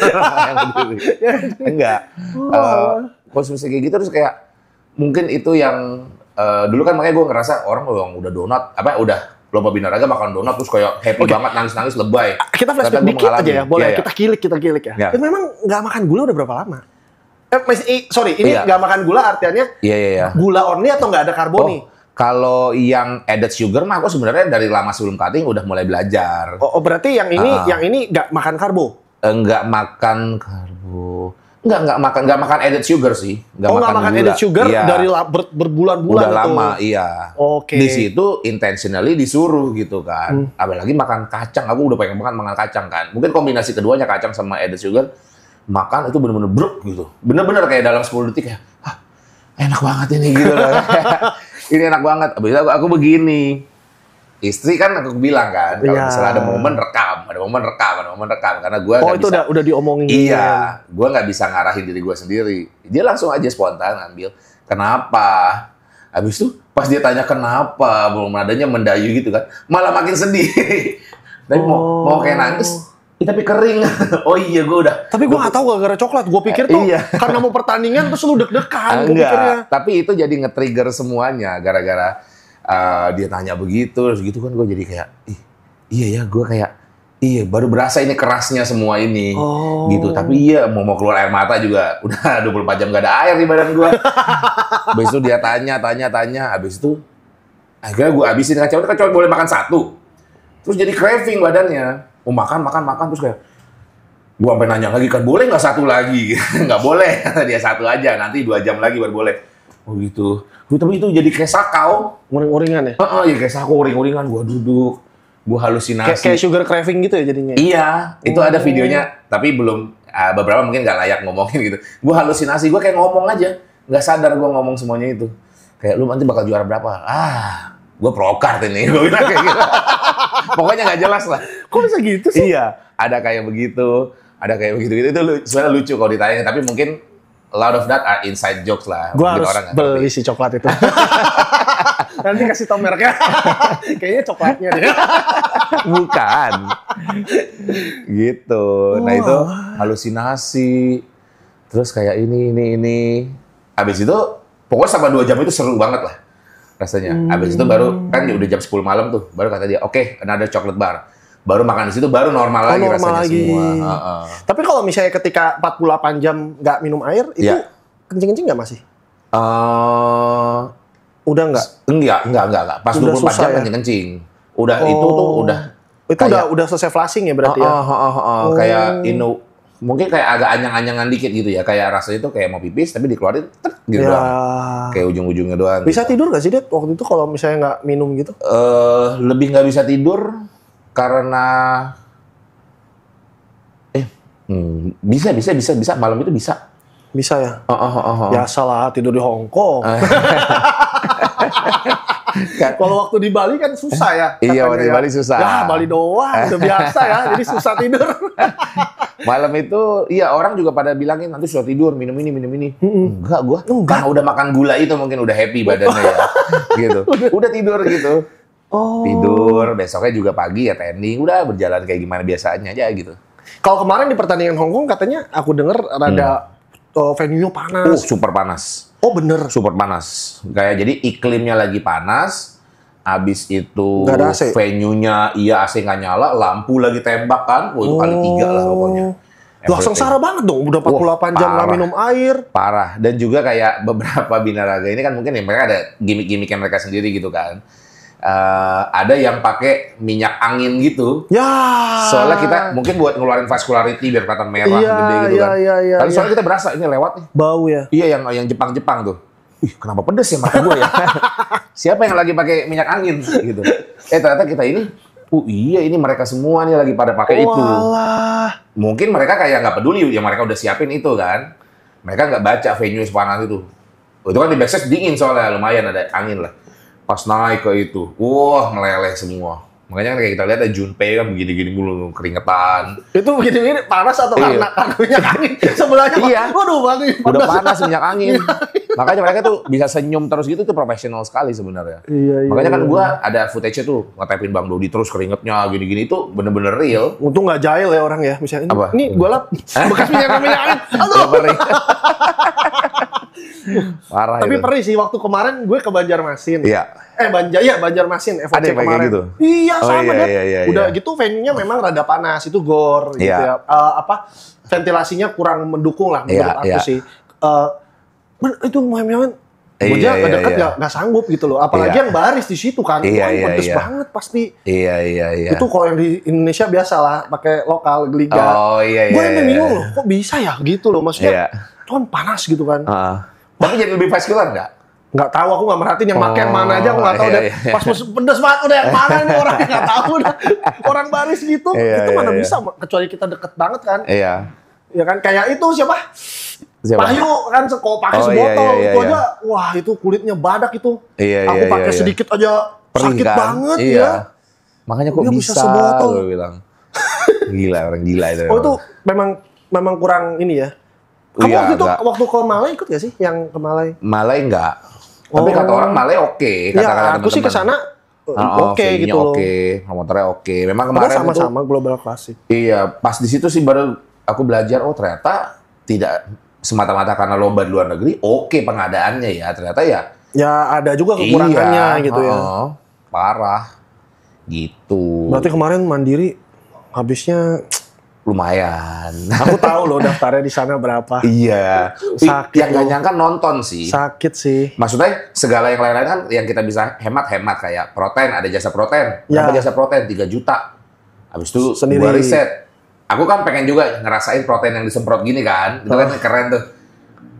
Enggak. Konsumsi kayak gitu terus kayak mungkin itu yang dulu kan makanya gue ngerasa orang udah donat udah lomba binaraga makan donat terus kayak happy banget nangis lebay. Kita flashback dikit aja ya, boleh? Kita kilik ya. Itu memang nggak makan gula udah berapa lama? Ini nggak makan gula artinya gula only atau nggak ada karboni? Kalau yang added sugar mah aku sebenarnya dari lama sebelum cutting udah mulai belajar. Oh berarti yang ini nggak makan karbo? Nggak makan karbo. Nggak makan added sugar sih. Nggak makan added sugar dari berbulan-bulan udah lama, iya. Oke. Di situ intentionally disuruh gitu kan. Apalagi makan kacang, aku udah pengen makan kacang kan. Mungkin kombinasi keduanya kacang sama added sugar, makan itu bener-bener bruk gitu. Bener-bener kayak dalam 10 detik ya, enak banget ini gitu. Ini enak banget. Abis itu aku begini. Istri kan aku bilang kan, kalau misalnya ada momen rekam. Karena gue nggak itu bisa. udah diomongin. Iya, gue nggak bisa ngarahin diri gue sendiri. Dia langsung aja spontan ambil. Kenapa? Habis itu pas dia tanya kenapa, belum adanya mendayu gitu kan, malah makin sedih. Dan mau kayak nangis. Tapi kering. Oh iya, gue udah. Tapi gue nggak tahu gara-gara coklat. Gue pikir tuh karena mau pertandingan terus lu deg-degan. Enggak. Tapi itu jadi nge-trigger semuanya gara-gara dia tanya begitu, terus gitu kan gue jadi kayak, iya ya, gue kayak, baru berasa ini kerasnya semua ini, gitu. Tapi mau keluar air mata juga, udah 24 jam gak ada air di badan gue. Habis itu dia tanya, habis itu akhirnya gue habisin kacau boleh makan 1, terus jadi craving badannya. mau makan terus kayak gua sampai nanya lagi kan, boleh nggak satu lagi? Nggak boleh, kata dia, satu aja, nanti 2 jam lagi baru boleh. Oh gitu. Tapi itu jadi kayak sakau. Uring-uringan ya? Ya kayak sakau, uring-uringan. Gua duduk, gua halusinasi. Kayak sugar craving gitu ya jadinya? Iya, itu ada videonya, tapi belum, beberapa mungkin nggak layak ngomongin gitu. Gua halusinasi, gua kayak ngomong aja. Nggak sadar gua ngomong semuanya itu. Kayak, lu nanti bakal juara berapa? Gua pro-card ini. Gua bilang kayak gitu. Pokoknya nggak jelas lah. Kok bisa gitu sih? Iya, ada kayak begitu. Ada kayak begitu-gitu, itu sebenarnya lucu kalau ditanya, tapi mungkin a lot of that are inside jokes lah. Gua harus beli si coklat itu. Nanti kasih tau mereknya. Kayaknya coklatnya deh. Bukan. Gitu. Nah itu halusinasi. Terus kayak ini. Habis itu, pokoknya sama 2 jam itu seru banget lah rasanya. Habis itu baru, kan udah jam 10 malam tuh, baru kata dia, oke, another chocolate bar. Baru makan di situ, baru normal lagi rasanya lagi. Semua. Tapi kalau misalnya ketika 48 jam nggak minum air, itu kencing-kencing nggak masih? Udah nggak? Enggak. Pas udah 24 jam kencing-kencing. Udah itu tuh udah. Itu kayak, udah selesai flashing ya berarti ya? Kayak mungkin kayak agak anyang-anyangan dikit gitu ya. Kayak rasanya itu kayak mau pipis, tapi dikeluarin gitu doang. Kayak ujung-ujungnya doang. Bisa gitu. tidur nggak sih, Det? Waktu itu kalau misalnya nggak minum gitu? Lebih nggak bisa tidur. Karena bisa malam itu bisa ya. Biasalah tidur di Hong Kong. Kalau waktu di Bali kan susah ya. Iya, waktu di Bali susah. Ya Bali doang udah biasa ya, jadi susah tidur. Malam itu iya, orang juga pada bilangin nanti sudah tidur, minum ini. Enggak, gua karena udah makan gula itu mungkin udah happy badannya ya. Gitu. Udah tidur gitu. Tidur, besoknya juga pagi ya tanding, udah berjalan kayak gimana biasanya aja gitu. Kalau kemarin di pertandingan Hong Kong katanya aku denger rada venue-nya panas. Super panas. Oh bener? Super panas. Kayak jadi iklimnya lagi panas, abis itu venue-nya AC nggak nyala, lampu lagi tembak kan, itu kali 3 lah pokoknya. Lah sengsara banget dong, udah 48 jam nggak minum air. Parah, dan juga kayak beberapa binaraga ini kan mungkin ya mereka ada gimmick-gimmicknya mereka sendiri gitu kan. Ada yang pakai minyak angin gitu. Ya. Soalnya kita mungkin buat ngeluarin vascularity biar kelihatan merah gede gitu kan. Tapi soalnya kita berasa ini lewat nih. Bau ya. Iya yang Jepang tuh. Kenapa pedes ya mata gue ya? Siapa yang lagi pakai minyak angin gitu. Ternyata kita ini iya ini mereka semua nih lagi pada pakai itu. Mungkin mereka kayak nggak peduli ya, mereka udah siapin itu kan. Mereka nggak baca venue sepanas itu. Itu kan di backstage dingin soalnya, lumayan ada angin lah. Pas naik ke itu, wah meleleh semua. Makanya kan kayak kita lihat ada Junpei kan begini-gini mulu, keringetan. Itu begini-gini panas atau karena minyak angin? Sebelahnya waduh banget. Udah panas minyak angin. Makanya mereka tuh bisa senyum terus gitu, tuh profesional sekali sebenarnya. Makanya kan gua ada footage-nya tuh, ngetepin Bang Dodi terus keringetnya gini-gini, itu bener-bener real. Untung nggak jahil ya orang ya, misalnya ini gua lap bekas minyak angin. Aduh. Parah. Tapi perih sih waktu kemarin gue ke Banjarmasin. Iya. Banjarmasin FOC ada kemarin. Gitu? Iya sama deh. Iya. Udah gitu venue-nya memang rada panas, itu gor gitu ya. Ventilasinya kurang mendukung lah menurut aku sih. Itu memang gue deket nggak sanggup gitu loh. Apalagi yang baris di situ kan. Pedes banget pasti. Iya. Itu kalau yang di Indonesia biasa lah pakai lokal geliga. Gue yang bingung loh, kok bisa ya gitu loh. Maksudnya tuh panas gitu kan. Tapi jadi lebih vascular nggak? Nggak tahu, aku nggak merhatiin yang pakai yang mana aja, aku nggak tahu. Pas pedes banget udah yang mana ini orang nggak tahu udah. Orang baris gitu, itu mana bisa, kecuali kita deket banget kan. Iya kan, kayak itu siapa? Pahyu kan, kalau pakai sebotol itu aja, wah itu kulitnya badak itu. Aku pakai sedikit aja sakit banget ya. Makanya kok bisa sebotol? Gue bilang. Gila, orang gila itu. Oh itu memang kurang ini ya. Kamu waktu itu waktu ke Malai ikut gak sih? Yang ke Malai? Malai enggak. Tapi kata orang Malai oke. Kata-kata aku sih ke sana oke gitu loh. Motornya oke. Memang kemarin sama-sama Global Classic. Iya, pas di situ sih baru aku belajar, ternyata tidak semata-mata karena lomba di luar negeri pengadaannya ya. Ternyata ya ada juga kekurangannya gitu ya. Parah. Gitu. Berarti kemarin Mandiri habisnya lumayan. Aku tahu loh daftarnya di sana berapa. Iya. Sakit. Yang gak nyangka nonton sih. Sakit sih. Maksudnya segala yang lain-lain kan yang kita bisa hemat kayak protein, ada jasa protein. Berapa jasa protein? 3 juta. Habis itu gue riset. Aku kan pengen juga ngerasain protein yang disemprot gini kan. Itu kan keren tuh.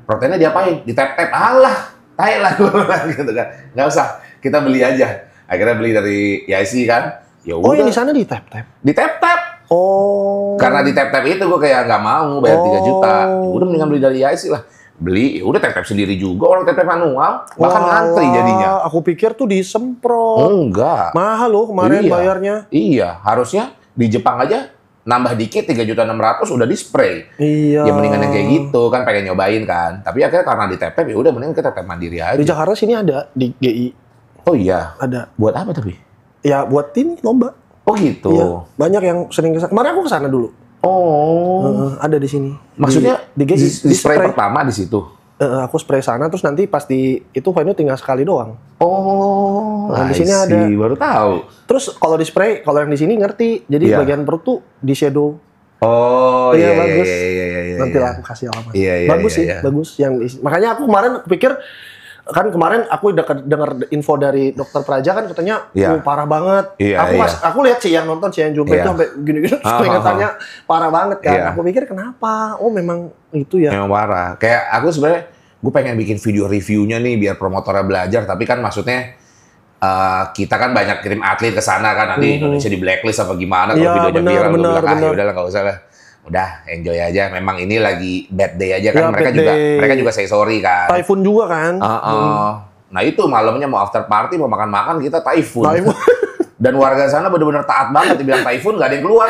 Proteinnya diapain? Ditap-tap. Alah, tai lah gue gitu kan. Nggak usah, kita beli aja. Akhirnya beli dari YIC kan. Ya udah. Oh, yang di sana ditap-tap. Ditap-tap. Oh. Karena ditap-tap itu gue kayak nggak mau bayar 3 juta. Ya udah mendingan beli dari YIC lah. Beli, ya udah tap-tap sendiri juga. Orang tap-tap manual, bahkan ngantri jadinya. Aku pikir tuh disemprot. Enggak. Mahal loh kemarin bayarnya. Iya, harusnya di Jepang aja nambah dikit 3.600.000 udah di spray. Iya. Ya mendingan yang kayak gitu kan pengen nyobain kan. Tapi akhirnya karena di tap-tap ya udah mendingan kita tap mandiri aja. Di Jakarta sini ada di GI. Oh iya. Ada. Buat apa tapi? Ya buat ini lomba. Oh gitu. Iya. Banyak yang sering kesana. Kemarin aku kesana dulu. Oh. Ada di sini. Maksudnya di GI di spray pertama di situ. Aku spray sana terus nanti pasti itu venue tinggal sekali doang. Oh, nah, di sini ada. Baru tahu. Terus kalau di spray, kalau yang di sini ngerti. Jadi bagian perut tuh di shadow. Oh iya, bagus. Iya. Nanti lah aku kasih alamat. Iya, bagus sih, iya. bagus. Makanya aku kemarin pikir kan kemarin aku udah dengar info dari dokter Praja kan katanya parah banget. Aku lihat sih yang nonton yang jumpa itu sampai gini-gini katanya parah banget kan. Aku pikir kenapa? Oh memang itu ya. Memang parah. Kayak aku sebenarnya gue pengen bikin video reviewnya nih biar promotornya belajar. Tapi kan maksudnya kita kan banyak kirim atlet ke sana kan nanti Indonesia di blacklist apa gimana kalau videonya viral. Gue bilang ya udahlah nggak usah lah. Udah enjoy aja. Memang ini lagi bad day aja kan. Mereka juga say sorry kan. Typhoon juga kan. Nah itu malamnya mau after party mau makan-makan kita typhoon. Dan warga sana benar-benar taat banget dibilang typhoon nggak ada yang keluar.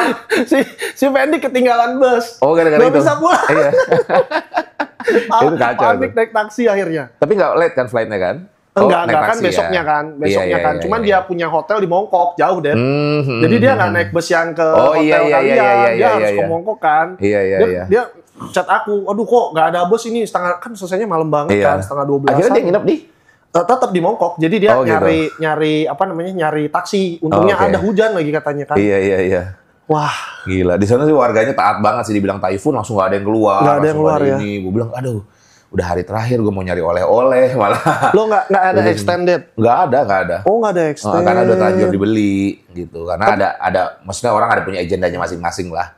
si Fendi ketinggalan bus. Oh gara-gara itu. Nggak bisa pulang. Iya. Itu kacau. Panik naik taksi akhirnya. Tapi nggak late kan flightnya kan? Enggak kan besoknya kan. Besoknya kan. Cuman dia punya hotel di Mongkok, jauh deh. Jadi dia nggak naik bus yang ke hotel kalian. Dia harus ke Mongkok kan. Dia chat aku, aduh kok nggak ada bus ini kan selesainya malam banget kan, 11:30. Akhirnya dia nginep di? Tetap di Mongkok. Jadi dia nyari taksi. Untungnya ada hujan lagi katanya kan. Iya. Wah. Gila. Di sana sih warganya taat banget sih. Dibilang typhoon langsung nggak ada yang keluar. Nggak ada yang keluar ya. Gue bilang, aduh. Udah hari terakhir gue mau nyari oleh-oleh malah. Lo nggak ada extended? Nggak ada. Oh nggak ada extended. Karena udah terlanjur dibeli gitu. Karena ada maksudnya orang ada punya agendanya masing-masing lah.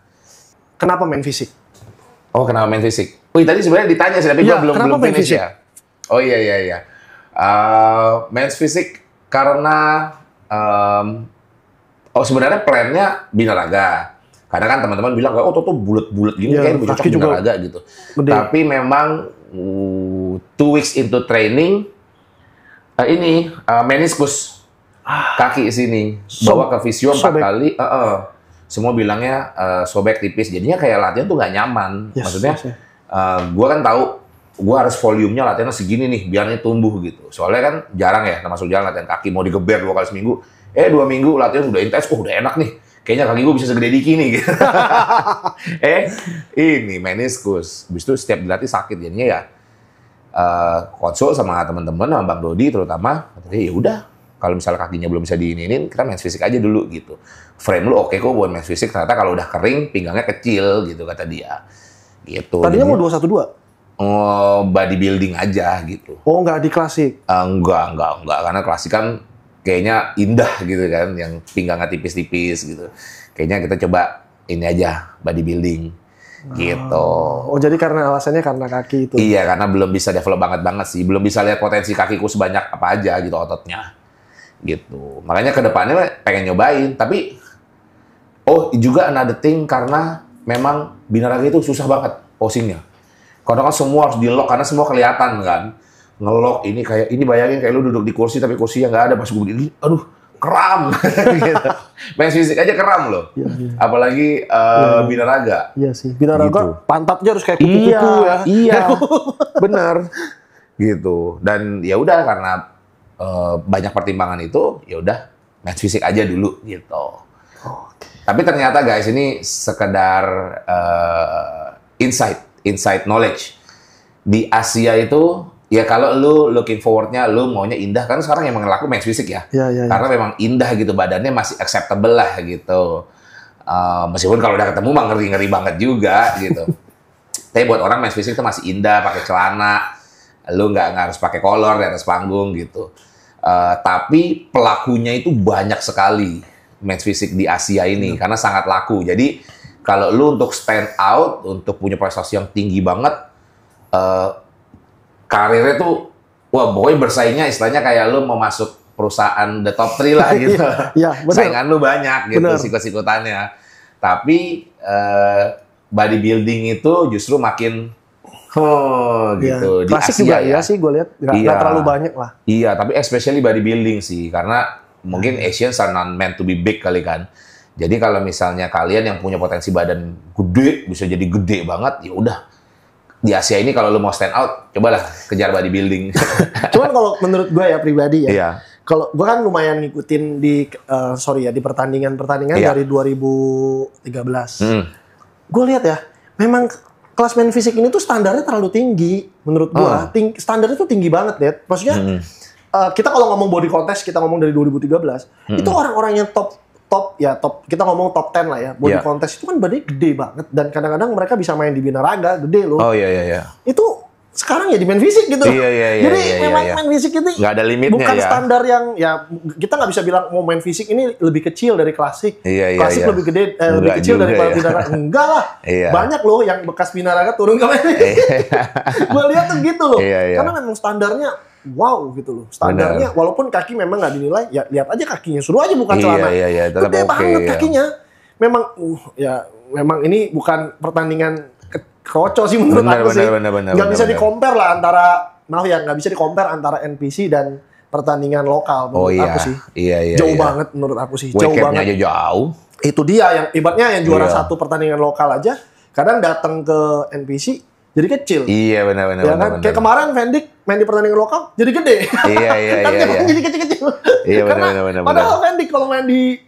Kenapa main fisik? Oh kenapa main fisik? Wih tadi sebenarnya ditanya sih tapi gue belum finish ya. Oh iya. Main fisik karena sebenarnya plannya binaraga. Karena kan teman-teman bilang tuh bulat-bulat gini kayak cocok binaraga gitu. Gede. Tapi memang 2 weeks into training meniskus kaki sini bawa ke fisio 4 kali. Semua bilangnya sobek tipis. Jadinya kayak latihan tuh nggak nyaman. Maksudnya gue kan tahu gue harus volumenya latihannya segini nih biarnya tumbuh gitu. Soalnya kan jarang ya termasuk jalan latihan kaki mau digeber 2 kali seminggu. 2 minggu latihan udah intens, udah enak nih. Kayaknya kaki gue bisa segede Diki nih. Gitu. Ini meniskus. Habis itu setiap dilatih sakit. Jadinya ya konsul sama teman-teman, sama Bang Dodi terutama. Katanya ya udah, kalau misalnya kakinya belum bisa diinin, kita main fisik aja dulu gitu. Frame lu oke kok buat main fisik. Ternyata kalau udah kering, pinggangnya kecil gitu kata dia. Gitu. Tadinya mau 212? Bodybuilding aja gitu. Oh nggak di klasik? Enggak. Karena klasik kan kayaknya indah gitu kan, yang pinggangnya tipis-tipis gitu. Kayaknya kita coba ini aja, bodybuilding gitu. Oh jadi karena alasannya karena kaki itu? Iya, karena belum bisa develop banget sih. Belum bisa lihat potensi kakiku sebanyak apa aja gitu ototnya. Gitu. Makanya ke depannya pengen nyobain. Tapi, juga another thing karena memang binaraga itu susah banget posingnya. Karena kan semua harus di-lock, karena semua kelihatan kan. Ngelok ini bayangin kayak lu duduk di kursi tapi kursinya nggak ada pas gue begini, aduh kram gitu. Main fisik aja kram loh. Iya. Apalagi binaraga. Iya sih. Binaraga gitu. Pantatnya harus kayak kupu-kupu ya. Iya. Bener. Gitu. Dan ya udah karena banyak pertimbangan itu, ya udah main fisik aja dulu gitu. Tapi ternyata guys ini sekedar insight knowledge. Di Asia itu ya kalau lu looking forward-nya, lu maunya indah, kan sekarang yang laku main fisik ya. Karena memang indah gitu, badannya masih acceptable lah gitu. Meskipun kalau udah ketemu mah ngeri-ngeri banget juga gitu. Tapi buat orang main fisik itu masih indah, pakai celana, lu nggak harus pakai kolor di atas panggung gitu. Tapi pelakunya itu banyak sekali. match fisik di Asia ini karena sangat laku. Jadi kalau lu untuk stand out, untuk punya prestasi yang tinggi banget, karirnya tuh, wah pokoknya bersaingnya istilahnya kayak lu mau masuk perusahaan the top 3 lah gitu. Saingan lu banyak gitu sikut-sikutannya. Tapi bodybuilding itu justru makin gitu. Di klasik Asia juga ya sih gue lihat nggak terlalu banyak lah. Iya, tapi especially bodybuilding sih karena mungkin Asians are not meant to be big kali kan. Jadi kalau misalnya kalian yang punya potensi badan gede bisa jadi gede banget, ya udah. Di Asia ini kalau lu mau stand out, cobalah kejar bodybuilding. Cuman kalau menurut gue ya pribadi ya, kalau gue kan lumayan ngikutin di di pertandingan dari 2013. Gue lihat ya, memang kelas main fisik ini tuh standarnya terlalu tinggi menurut gue. Standarnya tuh tinggi banget, Dad. Maksudnya kita kalau ngomong body contest, kita ngomong dari 2013, itu orang-orang yang top kita ngomong top 10 lah ya. Body contest itu kan badannya gede banget dan kadang-kadang mereka bisa main di binaraga, gede loh. Itu sekarang ya di main fisik gitu. Jadi memang main fisik itu nggak ada limitnya, bukan standar yang kita nggak bisa bilang mau main fisik ini lebih kecil dari klasik. Klasik lebih gede, lebih kecil daripada binaraga. Enggak lah. Banyak loh yang bekas binaraga turun ke main fisik. Gue lihat tuh gitu loh. Karena memang standarnya wow gitu loh. Standarnya walaupun kaki memang nggak dinilai, ya lihat aja kakinya. Suruh aja bukan celana. Gede banget kakinya. Memang memang ini bukan pertandingan kocok sih menurut aku sih. Nggak bisa di-compare lah nggak bisa di-compare antara NPC dan pertandingan lokal menurut aku sih. Jauh banget menurut aku sih. Jauh banget. Aja jauh. Itu dia yang ibaratnya yang juara satu pertandingan lokal aja kadang datang ke NPC jadi kecil. Iya benar. Kan? Kayak kemarin Vendik main di pertandingan lokal jadi gede. Iya. Jadi kecil-kecil. Iya benar. Padahal Vendik kalau main di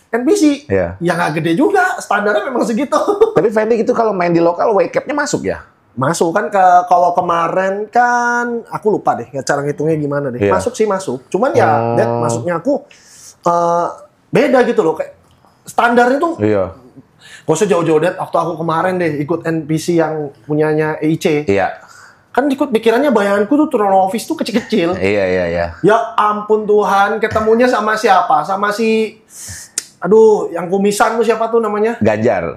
NPC, ya nggak gede juga, standarnya memang segitu. Tapi Vendik itu kalau main di lokal, weight cap-nya masuk ya? Masuk kan, kalau kemarin kan, aku lupa deh, cara ngitungnya gimana deh. Masuk sih masuk, cuman masuknya aku beda gitu loh, kayak standarnya tuh. Gak usah jauh-jauh deh, waktu aku kemarin deh ikut NPC yang punyanya EIC. Kan ikut pikirannya bayanganku tuh turun office tuh kecil-kecil. Iya. Ya ampun Tuhan, ketemunya sama siapa? Sama si yang kumisan tuh siapa tuh namanya? Ganjar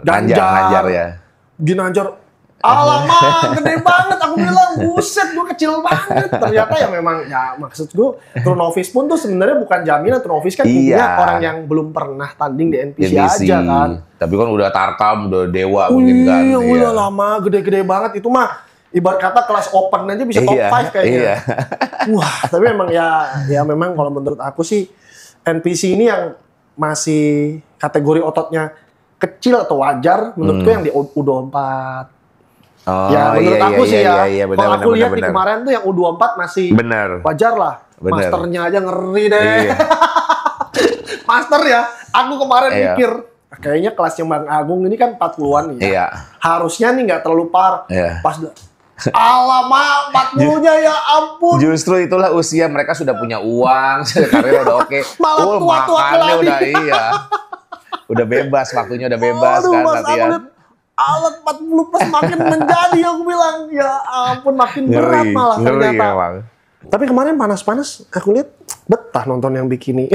ya. Ginanjar. Alamak, gede banget. Aku bilang, buset, gue kecil banget. Ternyata ya memang, ya maksud gue, turun office pun tuh sebenarnya bukan jaminan. Turun office kan punya orang yang belum pernah tanding di NPC aja kan. Tapi kan udah tarkam, udah dewa mungkin kan. Iya, udah lama, gede-gede banget. Itu mah, ibarat kata kelas open aja bisa top 5 kayaknya. Wah, tapi memang ya memang kalau menurut aku sih, NPC ini yang masih kategori ototnya kecil atau wajar menurutku yang di U24. Menurut aku sih kalau aku lihat di kemarin tuh yang U24 masih wajar lah. Masternya aja ngeri deh. Master ya. Aku kemarin mikir kayaknya kelasnya Bang Agung ini kan 40-an ya. Harusnya nih nggak terlalu parah. Pas alamak, 40-nya ya ampun. Justru itulah usia mereka sudah punya uang, karir udah oke. Malah tua-tua makannya udah udah bebas, waktunya udah bebas kan latihan. Alat 40 plus makin menjadi, aku bilang. Ya ampun, makin berat malah ternyata. Memang. Tapi kemarin panas-panas, aku lihat betah nonton yang bikini.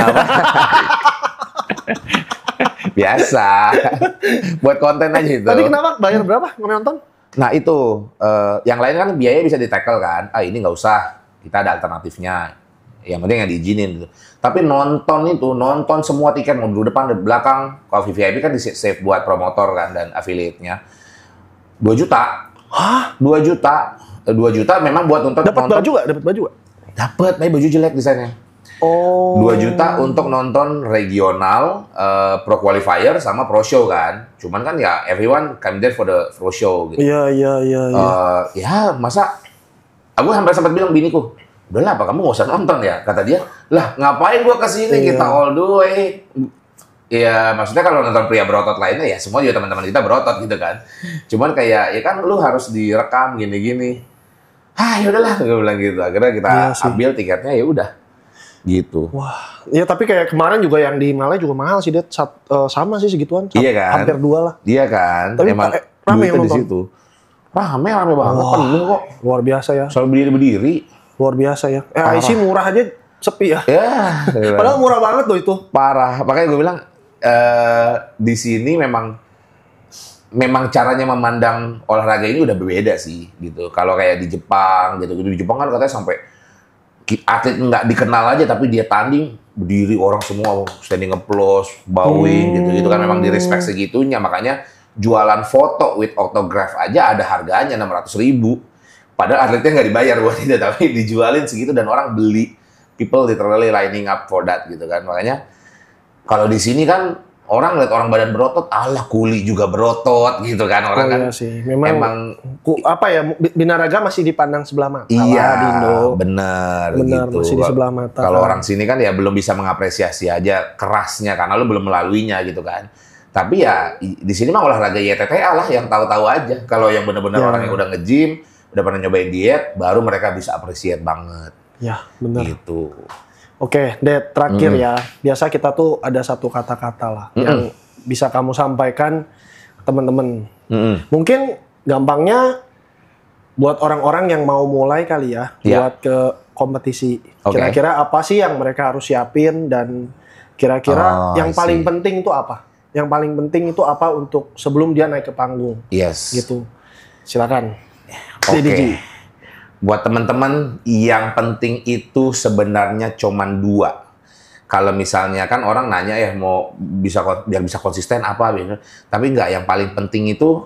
Biasa. Buat konten aja itu. Tadi kenapa? Bayar berapa nonton? Nah itu, yang lain kan biaya bisa di-tackle kan. Ini nggak usah, kita ada alternatifnya. Yang penting yang diizinin gitu. Tapi nonton semua tiket, mau duduk depan, di belakang. Kalau VIP kan di-save buat promotor kan dan affiliate-nya. 2 juta. Hah? 2 juta. 2 juta memang buat nonton. Dapat baju gak? Dapat, tapi baju jelek desainnya. 2 juta untuk nonton regional, pro qualifier sama pro show kan. Cuman kan ya everyone come there for the pro show gitu. Iya. Ya masa aku sempat bilang biniku, udahlah apa kamu nggak usah nonton ya, kata dia. Lah ngapain gua kesini, kita all the way. Ya maksudnya kalau nonton pria berotot lainnya ya semua juga teman-teman kita berotot gitu kan. Cuman kayak ya kan lu harus direkam gini-gini. Ya udahlah, gue bilang gitu. Akhirnya kita ambil tiketnya, ya udah. Gitu. Wah, ya tapi kayak kemarin juga yang di Malai juga mahal sih, sama sih segituan. Iya kan? Hampir 2 lah. Iya kan? Tapi emang rame yang nonton. Di situ. Rame banget, penuh kok. Luar biasa ya. Soal berdiri. Luar biasa ya. IC murah aja sepi ya. Ya. Padahal murah banget loh itu. Parah. Makanya gue bilang, di sini memang caranya memandang olahraga ini udah berbeda sih gitu. Kalau kayak di Jepang gitu, di Jepang kan katanya sampai atlet nggak dikenal aja tapi dia tanding berdiri orang semua standing applause, bowing gitu kan memang di respect segitunya. Makanya jualan foto with autograph aja ada harganya 600.000. Padahal atletnya nggak dibayar buat itu, tapi dijualin segitu dan orang beli. People literally lining up for that gitu kan. Makanya kalau di sini kan orang lihat orang badan berotot, alah kuli juga berotot gitu kan. Orang kan iya sih. Memang apa ya, binaraga masih dipandang sebelah mata. Iya, di Indo. bener gitu. Masih di sebelah mata. Kalau orang sini kan ya belum bisa mengapresiasi aja kerasnya karena lu belum melaluinya gitu kan. Tapi ya di sini mah olahraga YTTA lah yang tahu-tahu aja. Kalau yang bener-bener orang yang udah nge-gym, udah pernah nyobain diet, baru mereka bisa appreciate banget. Ya, benar. Gitu. Oke, Dad, terakhir ya. Biasa kita tuh ada satu kata-kata lah yang bisa kamu sampaikan ke teman-teman. Mungkin gampangnya buat orang-orang yang mau mulai kali ya, buat ke kompetisi. Kira-kira apa sih yang mereka harus siapin dan kira-kira yang paling penting itu apa? Yang paling penting itu apa untuk sebelum dia naik ke panggung? Yes. Gitu. Silakan. Oke. Buat teman-teman, yang penting itu sebenarnya cuman 2. Kalau misalnya kan orang nanya ya mau biar bisa konsisten apa gitu. Tapi enggak, yang paling penting itu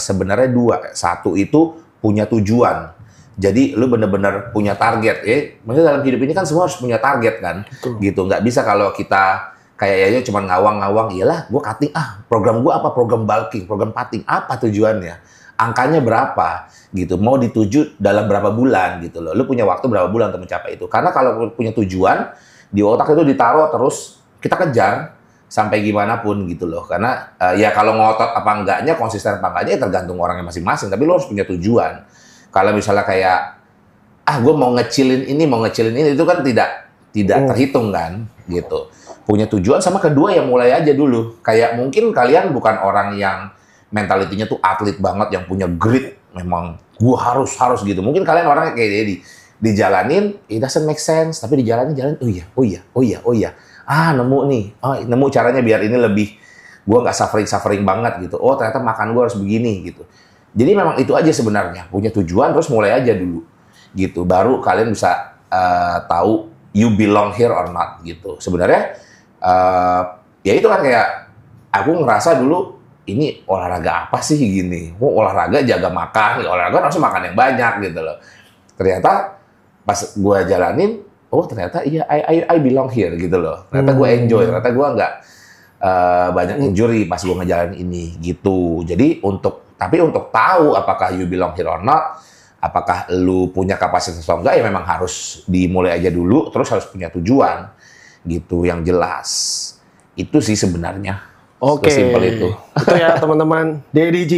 sebenarnya 2. Satu itu punya tujuan. Jadi lu bener-bener punya target ya. Maksudnya dalam hidup ini kan semua harus punya target kan. Betul. Gitu. Nggak bisa kalau kita kayak ya cuma ngawang-ngawang, iyalah gue cutting, program gue apa, program bulking, program cutting, apa tujuannya? Angkanya berapa gitu, mau dituju dalam berapa bulan gitu loh. Lu punya waktu berapa bulan untuk mencapai itu. Karena kalau punya tujuan, di otak itu ditaruh terus kita kejar sampai gimana pun gitu loh. Karena ya kalau ngotot apa enggaknya, konsisten apa enggaknya ya tergantung orangnya masing-masing. Tapi lu harus punya tujuan. Kalau misalnya kayak, gue mau ngecilin ini itu kan tidak terhitung kan gitu. Punya tujuan sama kedua yang mulai aja dulu. Kayak mungkin kalian bukan orang yang mentalitinya tuh atlet banget yang punya grit, memang gua harus gitu. Mungkin kalian orangnya kayak dia dijalanin, it doesn't make sense, tapi dijalanin oh iya. Nemu nih. Nemu caranya biar ini lebih gua nggak suffering banget gitu. Oh, ternyata makan gua harus begini gitu. Jadi memang itu aja sebenarnya, punya tujuan terus mulai aja dulu. Gitu. Baru kalian bisa tahu you belong here or not gitu. Sebenarnya ya itu kan kayak aku ngerasa dulu ini olahraga apa sih gini? Olahraga jaga makan, olahraga harus makan yang banyak gitu loh. Ternyata pas gue jalanin, ternyata iya I belong here gitu loh. Ternyata gue enjoy, ternyata gue nggak banyak injury pas gue ngejalanin ini gitu. Jadi untuk tahu apakah you belong here or not, apakah lu punya kapasitas atau enggak, ya memang harus dimulai aja dulu, terus harus punya tujuan gitu yang jelas. Itu sih sebenarnya. Oke, Sesimpel itu. Itu ya teman-teman, Daddy G.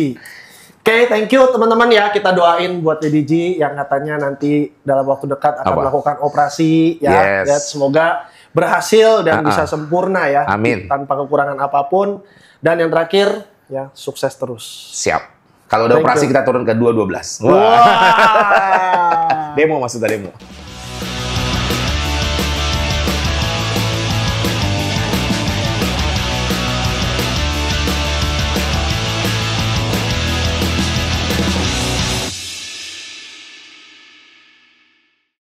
Oke, thank you teman-teman ya. Kita doain buat Daddy G yang katanya nanti dalam waktu dekat akan melakukan operasi ya. Yes. Ya, semoga berhasil dan bisa sempurna ya. Amin. Tanpa kekurangan apapun. Dan yang terakhir, ya sukses terus. Siap. Kalau udah operasi kita turun ke 212. Wah. Demo maksudnya demo.